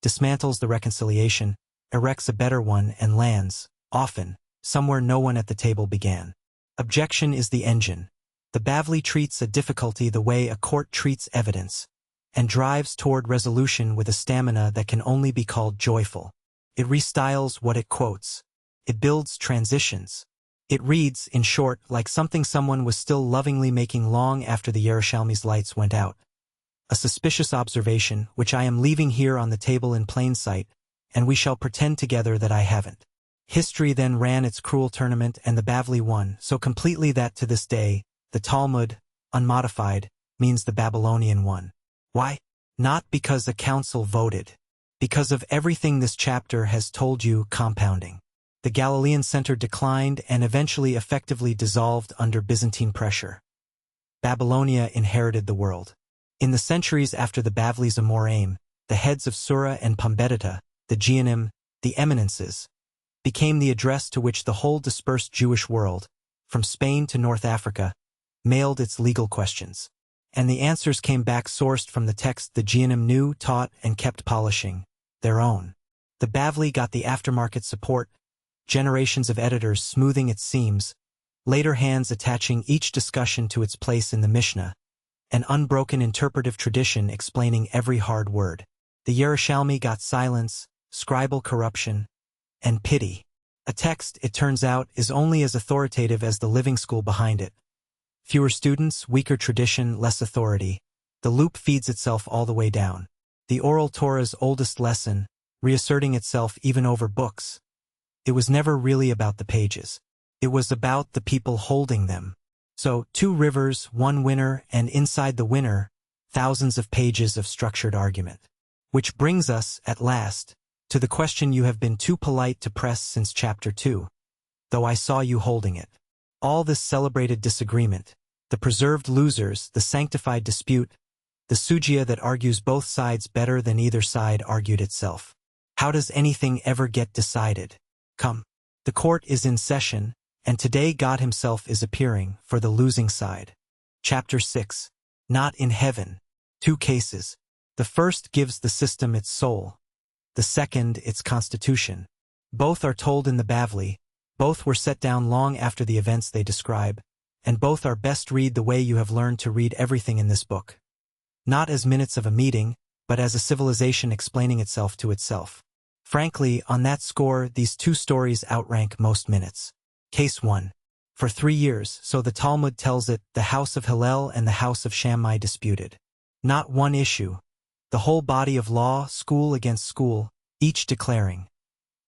dismantles the reconciliation, erects a better one, and lands, often, somewhere no one at the table began. Objection is the engine. The Bavli treats a difficulty the way a court treats evidence, and drives toward resolution with a stamina that can only be called joyful. It restyles what it quotes. It builds transitions. It reads, in short, like something someone was still lovingly making long after the Yerushalmi's lights went out. A suspicious observation, which I am leaving here on the table in plain sight, and we shall pretend together that I haven't. History then ran its cruel tournament and the Bavli won, so completely that to this day, the Talmud, unmodified, means the Babylonian won. Why? Not because a council voted. Because of everything this chapter has told you compounding. The Galilean center declined and eventually effectively dissolved under Byzantine pressure. Babylonia inherited the world. In the centuries after the Bavli's Amoraim, the heads of Sura and Pumbedita, the Geonim, the eminences, became the address to which the whole dispersed Jewish world, from Spain to North Africa, mailed its legal questions. And the answers came back sourced from the text the Geonim knew, taught, and kept polishing, their own. The Bavli got the aftermarket support, generations of editors smoothing its seams, later hands attaching each discussion to its place in the Mishnah, an unbroken interpretive tradition explaining every hard word. The Yerushalmi got silence, scribal corruption, and pity. A text, it turns out, is only as authoritative as the living school behind it. Fewer students, weaker tradition, less authority. The loop feeds itself all the way down. The oral Torah's oldest lesson, reasserting itself even over books. It was never really about the pages. It was about the people holding them. So, 2 rivers, 1 winner, and inside the winner, thousands of pages of structured argument. Which brings us, at last, to the question you have been too polite to press since chapter 2, though I saw you holding it. All this celebrated disagreement, the preserved losers, the sanctified dispute, the sugya that argues both sides better than either side argued itself. How does anything ever get decided? Come. The court is in session, and today God himself is appearing for the losing side. Chapter 6. Not in heaven. 2 cases. The first gives the system its soul. The second, its constitution. Both are told in the Bavli, both were set down long after the events they describe, and both are best read the way you have learned to read everything in this book. Not as minutes of a meeting, but as a civilization explaining itself to itself. Frankly, on that score, these 2 stories outrank most minutes. Case 1. For 3 years, so the Talmud tells it, the house of Hillel and the house of Shammai disputed. Not one issue. The whole body of law, school against school, each declaring.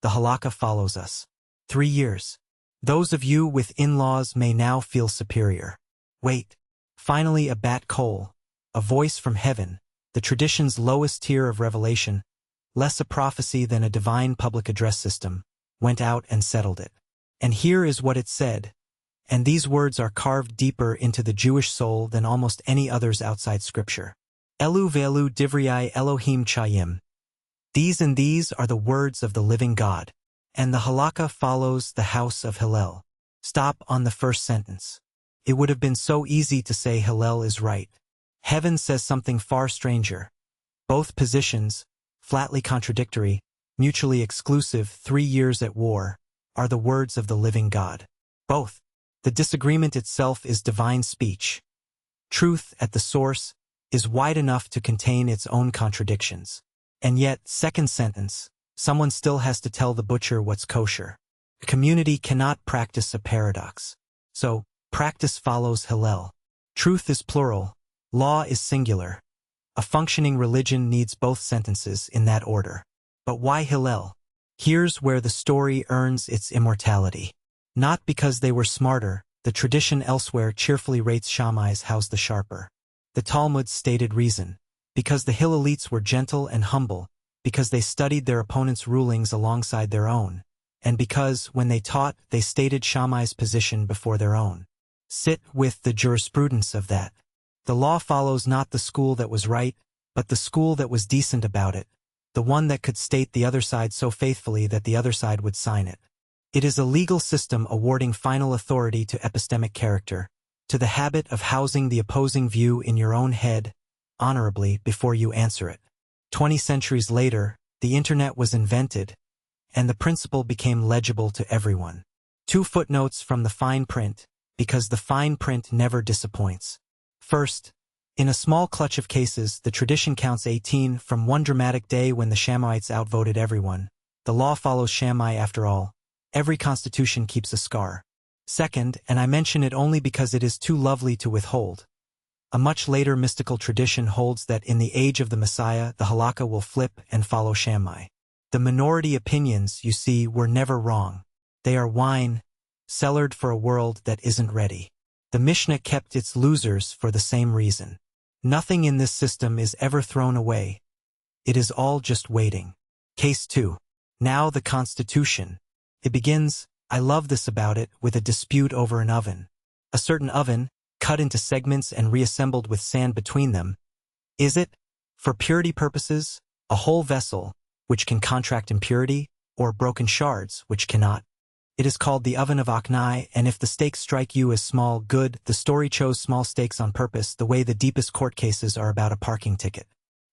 The halakha follows us. 3 years. Those of you with in-laws may now feel superior. Wait. Finally a bat kol, a voice from heaven, the tradition's lowest tier of revelation, less a prophecy than a divine public address system, went out and settled it. And here is what it said, and these words are carved deeper into the Jewish soul than almost any others outside Scripture. Elu ve'elu divrei Elohim chayim. These and these are the words of the living God. And the halakha follows the house of Hillel. Stop on the first sentence. It would have been so easy to say Hillel is right. Heaven says something far stranger. Both positions, flatly contradictory, mutually exclusive, 3 years at war, are the words of the living God. Both. The disagreement itself is divine speech. Truth, at the source, is wide enough to contain its own contradictions. And yet, second sentence, someone still has to tell the butcher what's kosher. A community cannot practice a paradox. So, practice follows Hillel. Truth is plural. Law is singular. A functioning religion needs both sentences in that order. But why Hillel? Here's where the story earns its immortality. Not because they were smarter, The tradition elsewhere cheerfully rates Shammai's house the sharper. The Talmud's stated reason: because the Hillelites were gentle and humble, because they studied their opponents' rulings alongside their own, and because, when they taught, they stated Shammai's position before their own. Sit with the jurisprudence of that. The law follows not the school that was right, but the school that was decent about it, the one that could state the other side so faithfully that the other side would sign it. It is a legal system awarding final authority to epistemic character, to the habit of housing the opposing view in your own head, honorably, before you answer it. 20 centuries later, the Internet was invented, and the principle became legible to everyone. 2 footnotes from the fine print, because the fine print never disappoints. First, in a small clutch of cases, the tradition counts 18 from one dramatic day when the Shammaites outvoted everyone. The law follows Shammai after all. Every constitution keeps a scar. Second, and I mention it only because it is too lovely to withhold, a much later mystical tradition holds that in the age of the Messiah, the halakha will flip and follow Shammai. The minority opinions, you see, were never wrong. They are wine, cellared for a world that isn't ready. The Mishnah kept its losers for the same reason. Nothing in this system is ever thrown away. It is all just waiting. Case 2. Now the Constitution. It begins, I love this about it, with a dispute over an oven. A certain oven, cut into segments and reassembled with sand between them. Is it, for purity purposes, a whole vessel, which can contract impurity, or broken shards, which cannot? It is called the oven of Achnai, and if the stakes strike you as small, good. The story chose small stakes on purpose, the way the deepest court cases are about a parking ticket.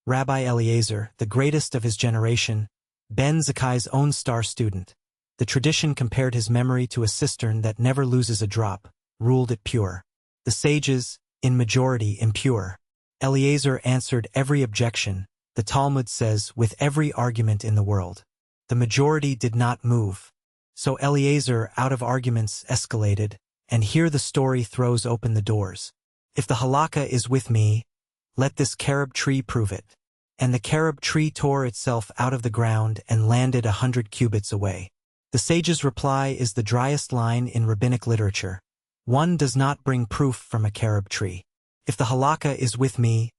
Rabbi Eliezer, the greatest of his generation, Ben Zakkai's own star student. The tradition compared his memory to a cistern that never loses a drop, ruled it pure. The sages, in majority, impure. Eliezer answered every objection, the Talmud says, with every argument in the world. The majority did not move. So Eliezer, out of arguments, escalated, and here the story throws open the doors. If the halakha is with me, let this carob tree prove it. And the carob tree tore itself out of the ground and landed 100 cubits away. The sage's reply is the driest line in rabbinic literature. One does not bring proof from a carob tree. If the halakha is with me,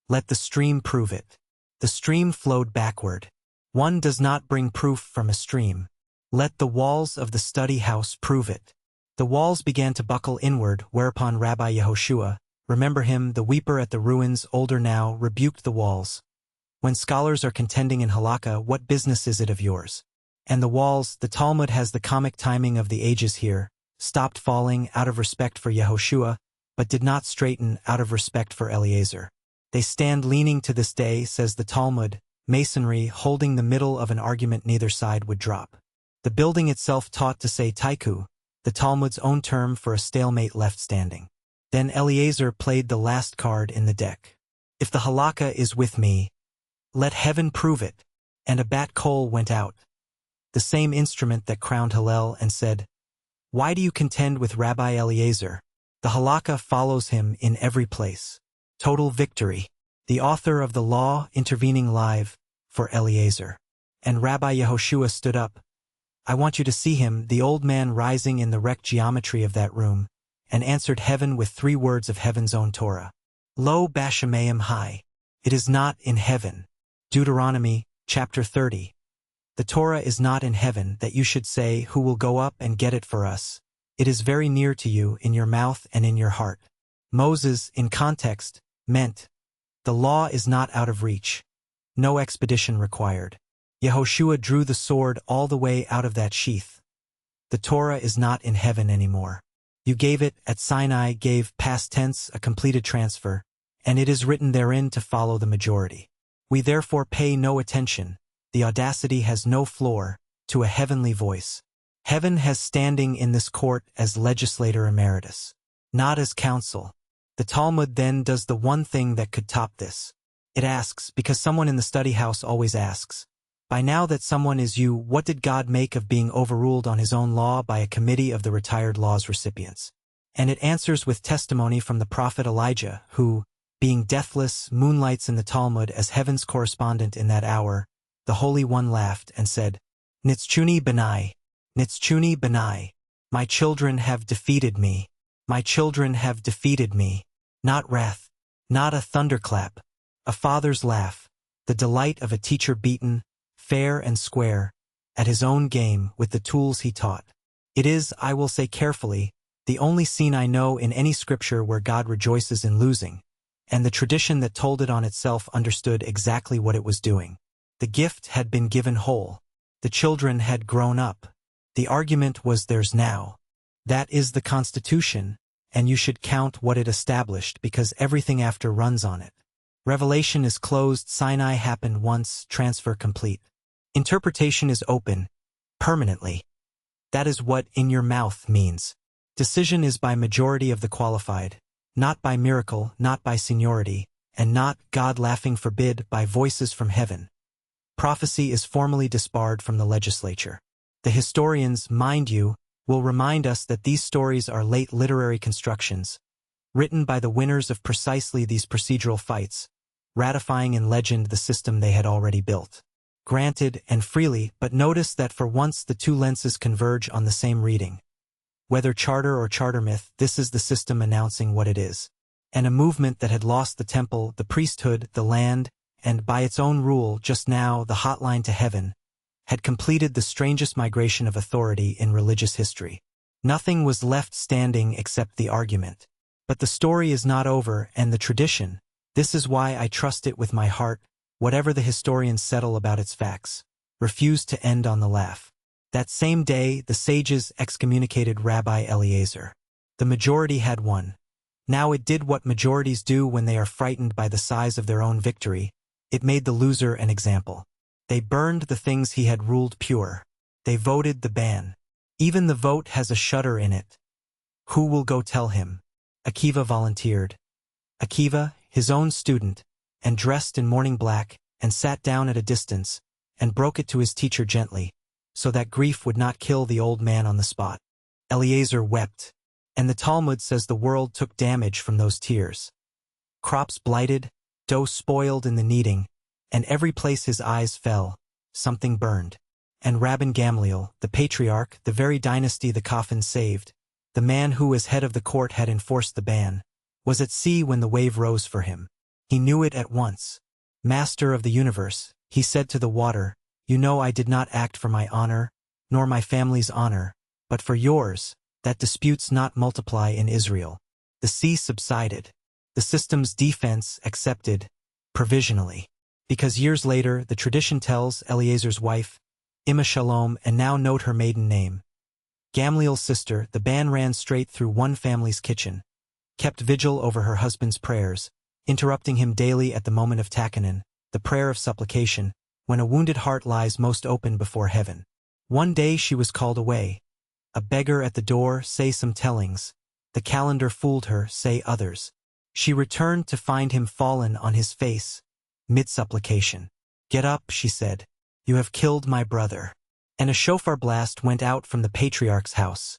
let the stream prove it. The stream flowed backward. One does not bring proof from a stream. Let the walls of the study house prove it. The walls began to buckle inward, whereupon Rabbi Yehoshua, remember him, the weeper at the ruins, older now, rebuked the walls. When scholars are contending in halakha, what business is it of yours? And the walls, the Talmud has the comic timing of the ages here, stopped falling out of respect for Yehoshua, but did not straighten out of respect for Eliezer. They stand leaning to this day, says the Talmud, masonry holding the middle of an argument neither side would drop. The building itself taught to say taiku, the Talmud's own term for a stalemate left standing. Then Eliezer played the last card in the deck. If the halakha is with me, let heaven prove it. And a bat coal went out, the same instrument that crowned Hillel, and said, why do you contend with Rabbi Eliezer? The halakha follows him in every place. Total victory. The author of the law intervening live for Eliezer. And Rabbi Yehoshua stood up. I want you to see him, the old man rising in the wrecked geometry of that room, and answered heaven with 3 words of heaven's own Torah. Lo bashamayim high. It is not in heaven. Deuteronomy, chapter 30. The Torah is not in heaven, that you should say, who will go up and get it for us? It is very near to you, in your mouth and in your heart. Moses, in context, meant, the law is not out of reach. No expedition required. Yehoshua drew the sword all the way out of that sheath. The Torah is not in heaven anymore. You gave it, at Sinai gave, past tense, a completed transfer, and it is written therein to follow the majority. We therefore pay no attention, the audacity has no floor, to a heavenly voice. Heaven has standing in this court as legislator emeritus, not as counsel. The Talmud then does the one thing that could top this. It asks, because someone in the study house always asks, by now that someone is you, what did God make of being overruled on his own law by a committee of the retired law's recipients? And it answers with testimony from the prophet Elijah, who, being deathless, moonlights in the Talmud as heaven's correspondent in that hour. The Holy One laughed and said, Nitzchuni Benai, my children have defeated me. My children have defeated me. Not wrath, not a thunderclap, a father's laugh, the delight of a teacher beaten, fair and square, at his own game with the tools he taught. It is, I will say carefully, the only scene I know in any scripture where God rejoices in losing, and the tradition that told it on itself understood exactly what it was doing. The gift had been given whole. The children had grown up. The argument was theirs now. That is the Constitution, and you should count what it established because everything after runs on it. Revelation is closed, Sinai happened once, transfer complete. Interpretation is open, permanently. That is what in your mouth means. Decision is by majority of the qualified, not by miracle, not by seniority, and not, God laughing forbid, by voices from heaven. Prophecy is formally disbarred from the legislature. The historians, mind you, will remind us that these stories are late literary constructions, written by the winners of precisely these procedural fights, ratifying in legend the system they had already built. Granted, and freely, but notice that for once the two lenses converge on the same reading. Whether charter or charter myth, this is the system announcing what it is. And a movement that had lost the temple, the priesthood, the land, and by its own rule, just now, the hotline to heaven, had completed the strangest migration of authority in religious history. Nothing was left standing except the argument. But the story is not over, and the tradition, this is why I trust it with my heart, whatever the historians settle about its facts, refused to end on the laugh. That same day, the sages excommunicated Rabbi Eliezer. The majority had won. Now it did what majorities do when they are frightened by the size of their own victory. It made the loser an example. They burned the things he had ruled pure. They voted the ban. Even the vote has a shudder in it. Who will go tell him? Akiva volunteered. Akiva, his own student, and dressed in mourning black, and sat down at a distance, and broke it to his teacher gently, so that grief would not kill the old man on the spot. Eliezer wept, and the Talmud says the world took damage from those tears. Crops blighted, dough spoiled in the kneading, and every place his eyes fell, something burned. And Rabban Gamliel, the patriarch, the very dynasty the Coffin saved, the man who as head of the court had enforced the ban, was at sea when the wave rose for him. He knew it at once. Master of the universe, he said to the water, you know I did not act for my honor, nor my family's honor, but for yours, that disputes not multiply in Israel. The sea subsided. The system's defense accepted, provisionally. Because years later, the tradition tells Eliezer's wife, Imma Shalom, and now note her maiden name. Gamliel's sister, the ban ran straight through one family's kitchen, kept vigil over her husband's prayers, interrupting him daily at the moment of takanon, the prayer of supplication, when a wounded heart lies most open before heaven. One day she was called away. A beggar at the door, say some tellings. The calendar fooled her, say others. She returned to find him fallen on his face, mid-supplication. Get up, she said. You have killed my brother. And a shofar blast went out from the patriarch's house,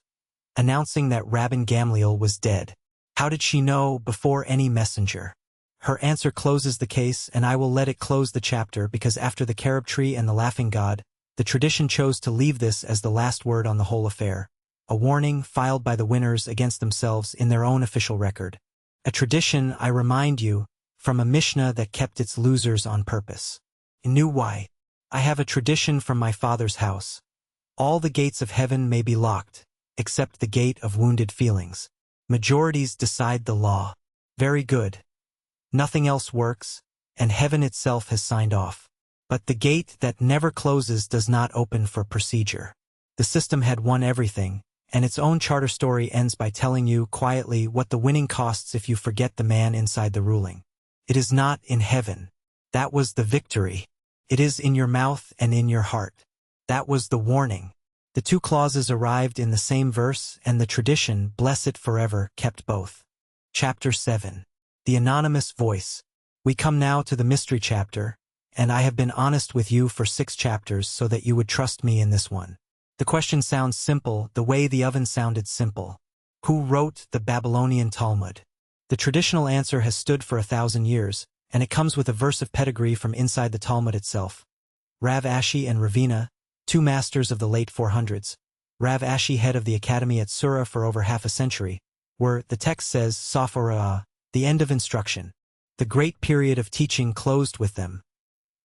announcing that Rabban Gamliel was dead. How did she know before any messenger? Her answer closes the case, and I will let it close the chapter because after the carob tree and the laughing god, the tradition chose to leave this as the last word on the whole affair, a warning filed by the winners against themselves in their own official record. A tradition, I remind you, from a Mishnah that kept its losers on purpose. I knew why. I have a tradition from my father's house. All the gates of heaven may be locked, except the gate of wounded feelings. Majorities decide the law. Very good. Nothing else works, and heaven itself has signed off. But the gate that never closes does not open for procedure. The system had won everything, and its own charter story ends by telling you quietly what the winning costs if you forget the man inside the ruling. It is not in heaven. That was the victory. It is in your mouth and in your heart. That was the warning. The two clauses arrived in the same verse, and the tradition, bless it forever, kept both. Chapter 7. The Anonymous Voice. We come now to the mystery chapter, and I have been honest with you for 6 chapters so that you would trust me in this one. The question sounds simple, the way the oven sounded simple. Who wrote the Babylonian Talmud? The traditional answer has stood for 1,000 years, and it comes with a verse of pedigree from inside the Talmud itself. Rav Ashi and Ravina, 2 masters of the late 400s. Rav Ashi head of the academy at Sura for over half a century. The text says, Sophorah, the end of instruction. The great period of teaching closed with them.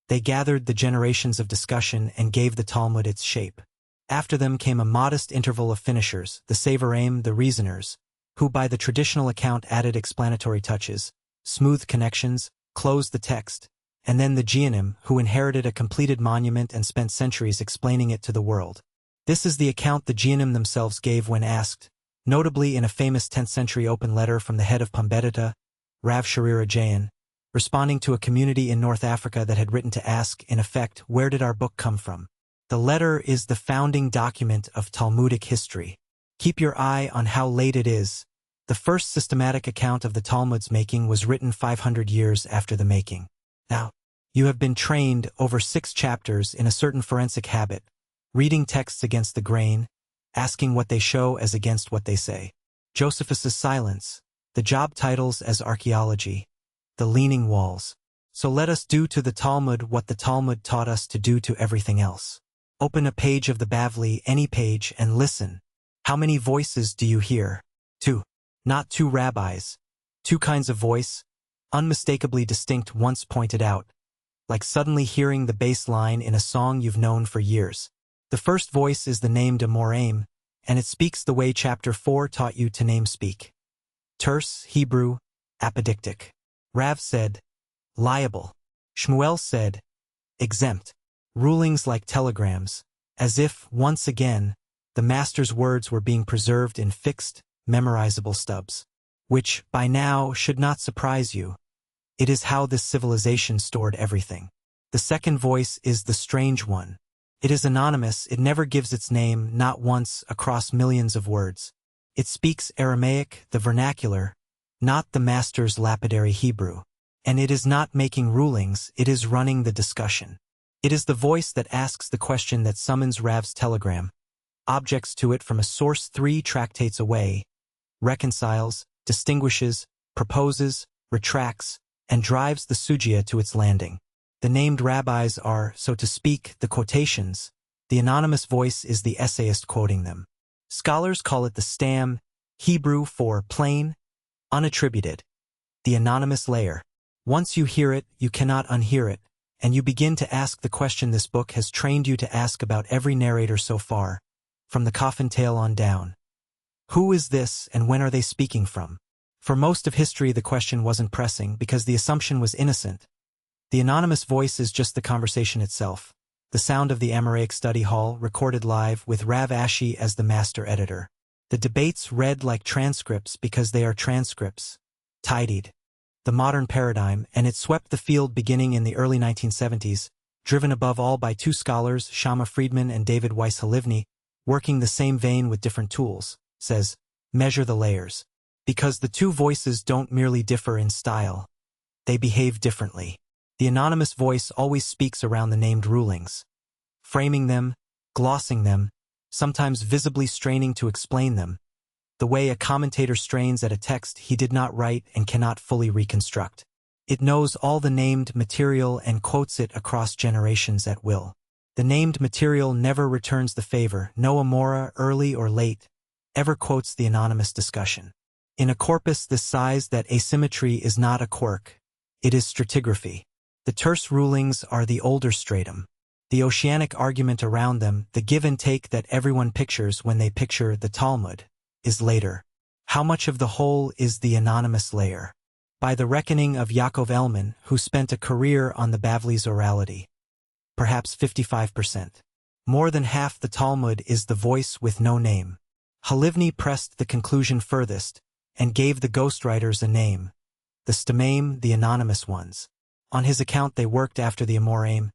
They gathered the generations of discussion and gave the Talmud its shape. After them came a modest interval of finishers, the Savoraim, the reasoners, who by the traditional account added explanatory touches, smoothed connections, closed the text, and then the Geonim, who inherited a completed monument and spent centuries explaining it to the world. This is the account the Geonim themselves gave when asked, notably in a famous 10th century open letter from the head of Pumbedita, Rav Sharira Jayan, responding to a community in North Africa that had written to ask, in effect, where did our book come from? The letter is the founding document of Talmudic history. Keep your eye on how late it is. The first systematic account of the Talmud's making was written 500 years after the making. Now, you have been trained over 6 chapters in a certain forensic habit, reading texts against the grain, asking what they show as against what they say. Josephus's silence, the job titles as archaeology, the leaning walls. So let us do to the Talmud what the Talmud taught us to do to everything else. Open a page of the Bavli, any page, and listen. How many voices do you hear? 2. Not 2 rabbis. 2 kinds of voice, unmistakably distinct once pointed out, like suddenly hearing the bass line in a song you've known for years. The first voice is the named Amoraim, and it speaks the way chapter 4 taught you to name speak. Terse, Hebrew, apodictic. Rav said, liable. Shmuel said, exempt. Rulings like telegrams, as if, once again, the master's words were being preserved in fixed, memorizable stubs. Which, by now, should not surprise you. It is how this civilization stored everything. The second voice is the strange one. It is anonymous, it never gives its name, not once, across millions of words. It speaks Aramaic, the vernacular, not the master's lapidary Hebrew. And it is not making rulings, it is running the discussion. It is the voice that asks the question that summons Rav's telegram, objects to it from a source 3 tractates away, reconciles, distinguishes, proposes, retracts, and drives the sugya to its landing. The named rabbis are, so to speak, the quotations. The anonymous voice is the essayist quoting them. Scholars call it the stam, Hebrew for plain, unattributed, the anonymous layer. Once you hear it, you cannot unhear it, and you begin to ask the question this book has trained you to ask about every narrator so far, from the Coffin tale on down. Who is this, and when are they speaking from? For most of history the question wasn't pressing because the assumption was innocent. The anonymous voice is just the conversation itself, the sound of the Amoraic study hall recorded live with Rav Ashi as the master editor. The debates read like transcripts because they are transcripts, tidied. The modern paradigm, and it swept the field beginning in the early 1970s, driven above all by 2 scholars, Shama Friedman and David Weiss Halivni, working the same vein with different tools, says, measure the layers. Because the 2 voices don't merely differ in style. They behave differently. The anonymous voice always speaks around the named rulings, framing them, glossing them, sometimes visibly straining to explain them, the way a commentator strains at a text he did not write and cannot fully reconstruct. It knows all the named material and quotes it across generations at will. The named material never returns the favor, no Amora, early or late, ever quotes the anonymous discussion. In a corpus this size that asymmetry is not a quirk, it is stratigraphy. The terse rulings are the older stratum. The oceanic argument around them, the give and take that everyone pictures when they picture the Talmud, is later. How much of the whole is the anonymous layer? By the reckoning of Yaakov Elman, who spent a career on the Bavli's orality, perhaps 55%. More than half the Talmud is the voice with no name. Halivni pressed the conclusion furthest, and gave the ghostwriters a name, the Stamaim, the anonymous ones. On his account they worked after the Amoraim.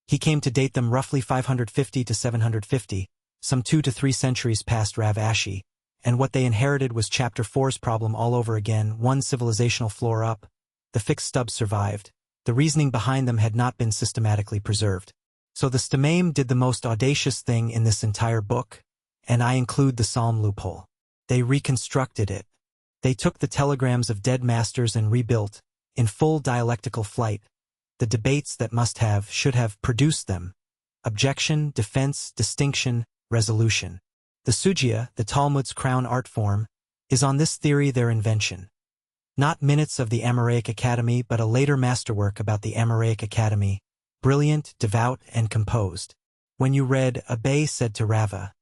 He came to date them roughly 550 to 750, some 2 to 3 centuries past Rav Ashi, and what they inherited was chapter 4's problem all over again, one civilizational floor up. The fixed stubs survived. The reasoning behind them had not been systematically preserved. So the Stamaim did the most audacious thing in this entire book, and I include the Psalm loophole. They reconstructed it. They took the telegrams of dead masters and rebuilt, in full dialectical flight, the debates that should have produced them. Objection, defense, distinction, resolution. The sugya, the Talmud's crown art form, Is on this theory their invention. Not minutes of the Amoraic Academy but a later masterwork about the Amoraic Academy, brilliant, devout, and composed. When you read, Abbé said to Rava,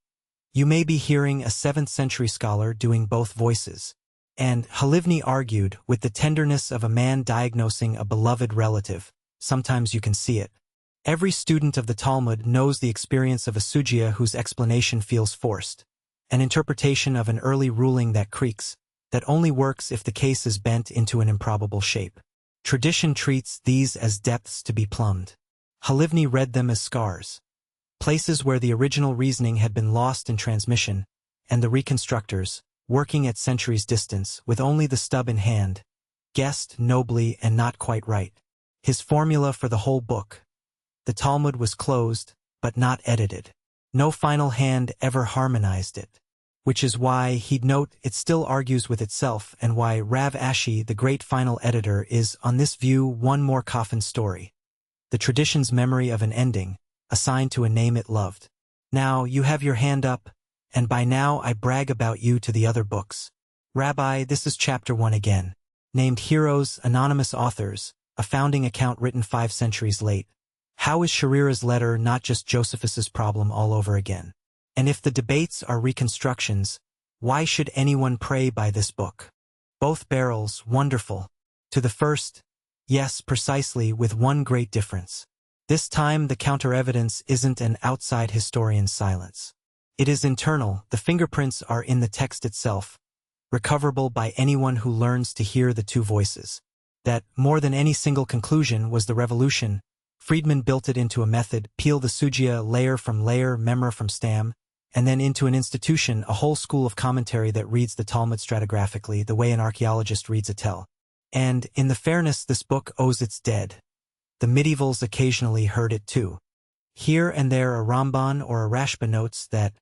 you may be hearing a 7th century scholar doing both voices. And Halivni argued, with the tenderness of a man diagnosing a beloved relative, sometimes you can see it. Every student of the Talmud knows the experience of a sugya whose explanation feels forced, an interpretation of an early ruling that creaks, that only works if the case is bent into an improbable shape. Tradition treats these as depths to be plumbed. Halivni read them as scars, places where the original reasoning had been lost in transmission, and the reconstructors, working at centuries' distance with only the stub in hand, guessed nobly and not quite right. His formula for the whole book. The Talmud was closed, but not edited. No final hand ever harmonized it. Which is why, he'd note, it still argues with itself, and why Rav Ashi, the great final editor, is, on this view, one more Coffin story. The tradition's memory of an ending, assigned to a name it loved. Now, you have your hand up, and by now I brag about you to the other books. Rabbi, this is chapter 1 again. Named Heroes, Anonymous Authors, a founding account written 5 centuries late. How is Sharira's letter not just Josephus's problem all over again? And if the debates are reconstructions, why should anyone pray by this book? Both barrels, wonderful. To the first, yes, precisely, with one great difference. This time the counter-evidence isn't an outside historian's silence. It is internal, the fingerprints are in the text itself, recoverable by anyone who learns to hear the two voices. That, more than any single conclusion, was the revolution. Friedman built it into a method, peel the sugya layer from layer, memra from stam, and then into an institution, a whole school of commentary that reads the Talmud stratigraphically, the way an archaeologist reads a tell. And, in the fairness this book owes its dead. The medievals occasionally heard it too. Here and there a Ramban or a Rashba notes that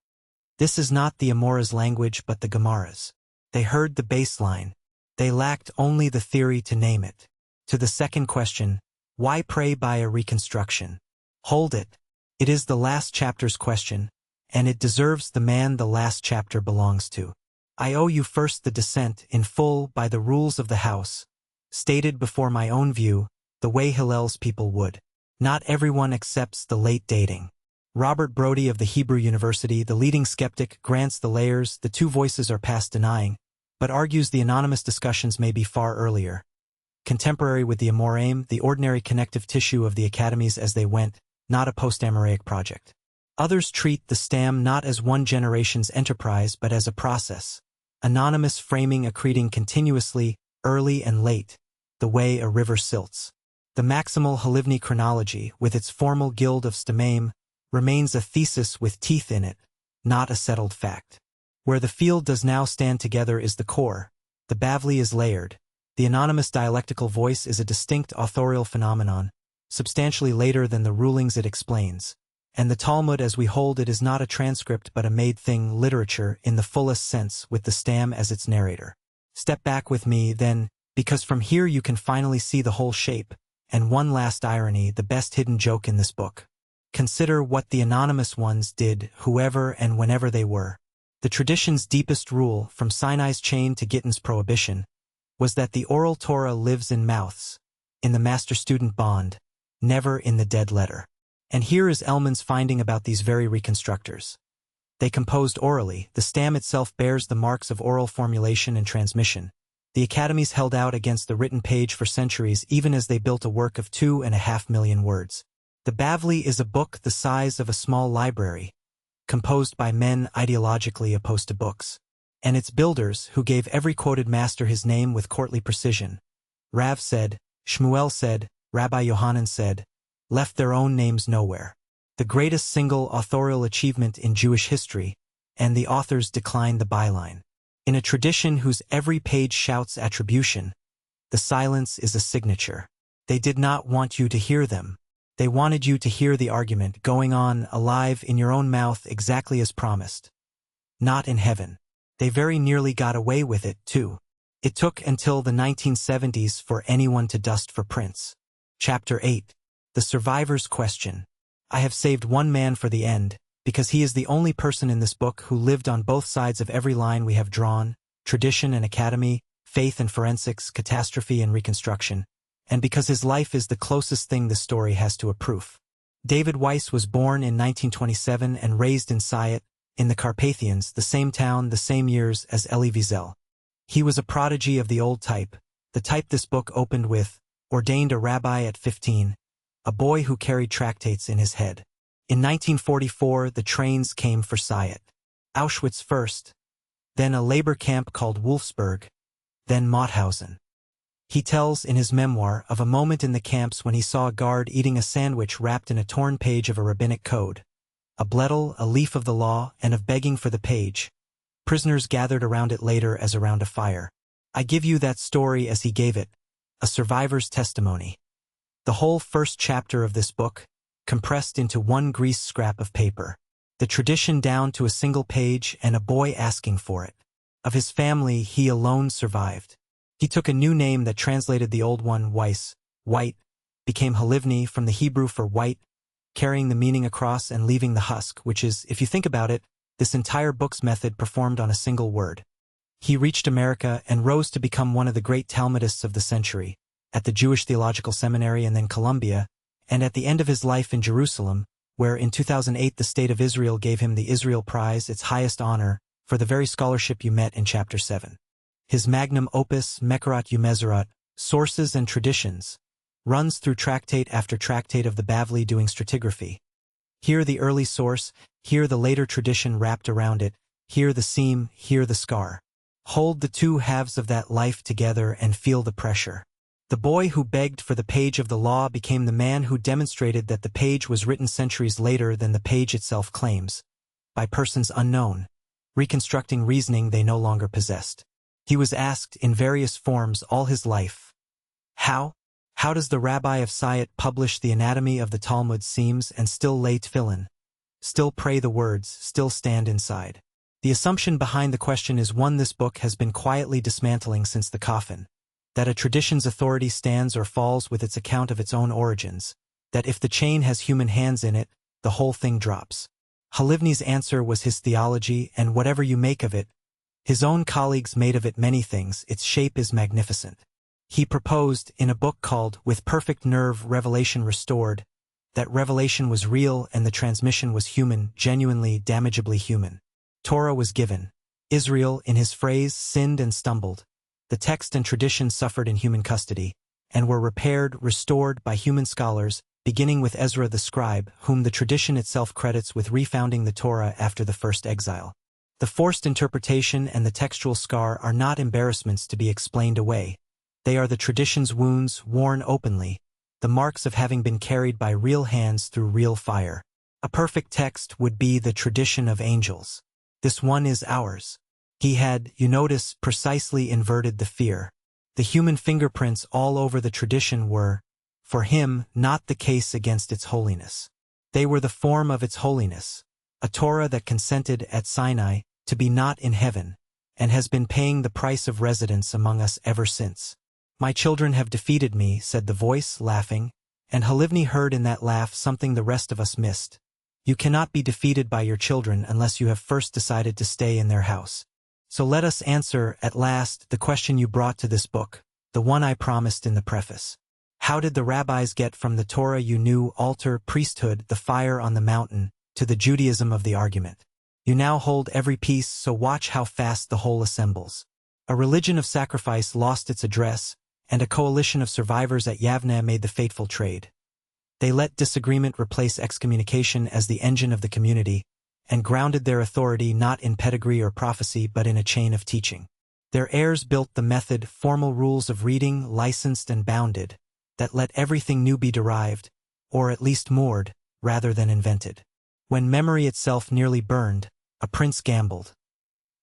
this is not the Amora's language but the Gemara's. They heard the baseline. They lacked only the theory to name it. To the second question, why pray by a reconstruction? Hold it. It is the last chapter's question, and it deserves the man the last chapter belongs to. I owe you first the descent, in full, by the rules of the house, stated before my own view, the way Hillel's people would. Not everyone accepts the late dating. Robert Brody of the Hebrew University, the leading skeptic, grants the layers, the two voices are past denying, but argues the anonymous discussions may be far earlier. Contemporary with the Amoraim, the ordinary connective tissue of the academies as they went, not a post-Amoraic project. Others treat the stam not as one generation's enterprise but as a process, anonymous framing accreting continuously, early and late, the way a river silts. The maximal Halivni chronology, with its formal guild of stamaim, remains a thesis with teeth in it, not a settled fact. Where the field does now stand together is the core, the Bavli is layered, the anonymous dialectical voice is a distinct authorial phenomenon, substantially later than the rulings it explains, and the Talmud as we hold it is not a transcript but a made-thing literature in the fullest sense with the stam as its narrator. Step back with me, then, because from here you can finally see the whole shape, and one last irony, the best hidden joke in this book. Consider what the anonymous ones did, whoever and whenever they were. The tradition's deepest rule, from Sinai's chain to Gittin's prohibition, was that the oral Torah lives in mouths, in the master-student bond, never in the dead letter. And here is Elman's finding about these very reconstructors. They composed orally, the stam itself bears the marks of oral formulation and transmission. The academies held out against the written page for centuries even as they built a work of 2.5 million words. The Bavli is a book the size of a small library, composed by men ideologically opposed to books. And its builders, who gave every quoted master his name with courtly precision. Rav said, Shmuel said, Rabbi Yohanan said, left their own names nowhere. The greatest single authorial achievement in Jewish history, and the authors declined the byline. In a tradition whose every page shouts attribution, the silence is a signature. They did not want you to hear them. They wanted you to hear the argument going on alive in your own mouth exactly as promised. Not in heaven. They very nearly got away with it, too. It took until the 1970s for anyone to dust for prints. Chapter 8. The Survivor's Question. I have saved one man for the end, because he is the only person in this book who lived on both sides of every line we have drawn, tradition and academy, faith and forensics, catastrophe and reconstruction, and because his life is the closest thing the story has to a proof. David Weiss was born in 1927 and raised in Sayat, in the Carpathians, the same town, the same years as Elie Wiesel. He was a prodigy of the old type, the type this book opened with, ordained a rabbi at 15, a boy who carried tractates in his head. In 1944, the trains came for Sayat. Auschwitz first, then a labor camp called Wolfsburg, then Mauthausen. He tells in his memoir of a moment in the camps when he saw a guard eating a sandwich wrapped in a torn page of a rabbinic code, a bledel, a leaf of the law, and of begging for the page. Prisoners gathered around it later as around a fire. I give you that story as he gave it, a survivor's testimony. The whole first chapter of this book, compressed into one greased scrap of paper. The tradition down to a single page and a boy asking for it. Of his family, he alone survived. He took a new name that translated the old one, Weiss, white, became Halivni from the Hebrew for white, carrying the meaning across and leaving the husk, which is, if you think about it, this entire book's method performed on a single word. He reached America and rose to become one of the great Talmudists of the century, at the Jewish Theological Seminary and then Columbia, and at the end of his life in Jerusalem, where in 2008 the State of Israel gave him the Israel Prize, its highest honor, for the very scholarship you met in Chapter 7. His magnum opus, Mekorot Umezorot, Sources and Traditions, runs through tractate after tractate of the Bavli doing stratigraphy. Here the early source, here the later tradition wrapped around it, here the seam, here the scar. Hold the two halves of that life together and feel the pressure. The boy who begged for the page of the law became the man who demonstrated that the page was written centuries later than the page itself claims, by persons unknown, reconstructing reasoning they no longer possessed. He was asked in various forms all his life, how? How does the rabbi of Sayat publish the anatomy of the Talmud seams and still lay tefillin, still pray the words, still stand inside? The assumption behind the question is one this book has been quietly dismantling since the Coffin, that a tradition's authority stands or falls with its account of its own origins, that if the chain has human hands in it, the whole thing drops. Halivni's answer was his theology, and whatever you make of it, his own colleagues made of it many things, its shape is magnificent. He proposed, in a book called With Perfect Nerve Revelation Restored, that revelation was real and the transmission was human, genuinely, damageably human. Torah was given. Israel, in his phrase, sinned and stumbled. The text and tradition suffered in human custody, and were repaired, restored by human scholars, beginning with Ezra the scribe, whom the tradition itself credits with refounding the Torah after the first exile. The forced interpretation and the textual scar are not embarrassments to be explained away. They are the tradition's wounds worn openly, the marks of having been carried by real hands through real fire. A perfect text would be the tradition of angels. This one is ours. He had, you notice, precisely inverted the fear. The human fingerprints all over the tradition were, for him, not the case against its holiness. They were the form of its holiness, a Torah that consented at Sinai to be not in heaven, and has been paying the price of residence among us ever since. My children have defeated me, said the voice, laughing, and Halivni heard in that laugh something the rest of us missed. You cannot be defeated by your children unless you have first decided to stay in their house. So let us answer, at last, the question you brought to this book, the one I promised in the preface. How did the rabbis get from the Torah you knew, altar, priesthood, the fire on the mountain, to the Judaism of the argument? You now hold every piece, so watch how fast the whole assembles. A religion of sacrifice lost its address, and a coalition of survivors at Yavne made the fateful trade. They let disagreement replace excommunication as the engine of the community, and grounded their authority not in pedigree or prophecy but in a chain of teaching. Their heirs built the method, formal rules of reading, licensed and bounded, that let everything new be derived, or at least moored, rather than invented. When memory itself nearly burned, a prince gambled.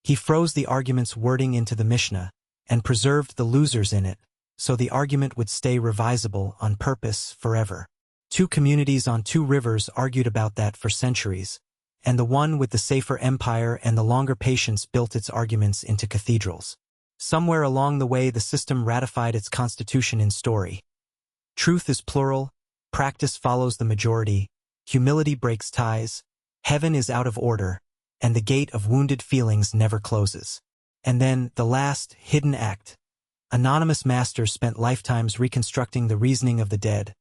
He froze the argument's wording into the Mishnah, and preserved the losers in it, so the argument would stay revisable on purpose forever. Two communities on two rivers argued about that for centuries, and the one with the safer empire and the longer patience built its arguments into cathedrals. Somewhere along the way the system ratified its constitution in story. Truth is plural, practice follows the majority, humility breaks ties, heaven is out of order, and the gate of wounded feelings never closes. And then, the last, hidden act. Anonymous masters spent lifetimes reconstructing the reasoning of the dead,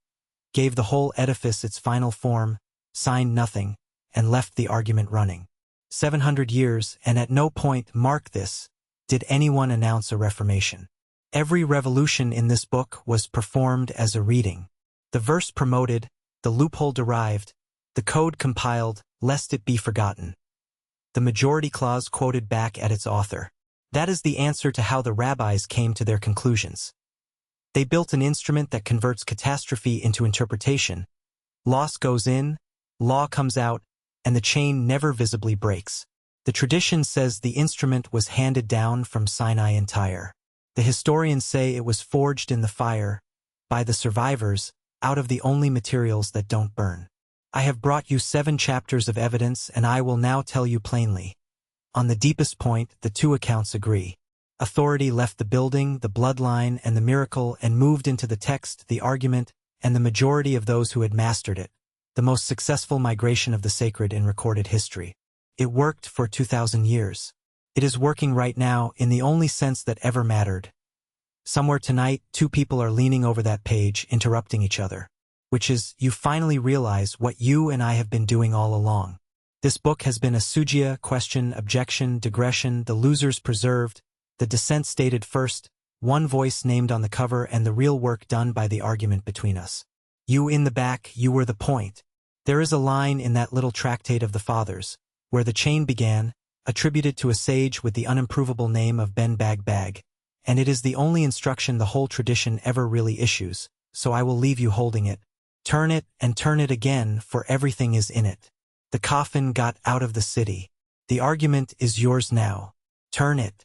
gave the whole edifice its final form, signed nothing, and left the argument running. 700 years, and at no point, mark this, did anyone announce a reformation. Every revolution in this book was performed as a reading. The verse promoted, the loophole derived, the code compiled, lest it be forgotten. The majority clause quoted back at its author. That is the answer to how the rabbis came to their conclusions. They built an instrument that converts catastrophe into interpretation. Loss goes in, law comes out, and the chain never visibly breaks. The tradition says the instrument was handed down from Sinai and Tyre. The historians say it was forged in the fire, by the survivors, out of the only materials that don't burn. I have brought you 7 chapters of evidence, and I will now tell you plainly. On the deepest point, the two accounts agree. Authority left the building, the bloodline, and the miracle, and moved into the text, the argument, and the majority of those who had mastered it. The most successful migration of the sacred in recorded history. It worked for 2,000 years. It is working right now in the only sense that ever mattered. Somewhere tonight, 2 people are leaning over that page, interrupting each other. Which is, you finally realize what you and I have been doing all along. This book has been a sugya, question, objection, digression, the losers preserved, the dissent stated first, one voice named on the cover, and the real work done by the argument between us. You in the back, you were the point. There is a line in that little tractate of the fathers, where the chain began, attributed to a sage with the unimprovable name of Ben Bag, and it is the only instruction the whole tradition ever really issues, so I will leave you holding it. Turn it and turn it again, for everything is in it. The coffin got out of the city. The argument is yours now. Turn it.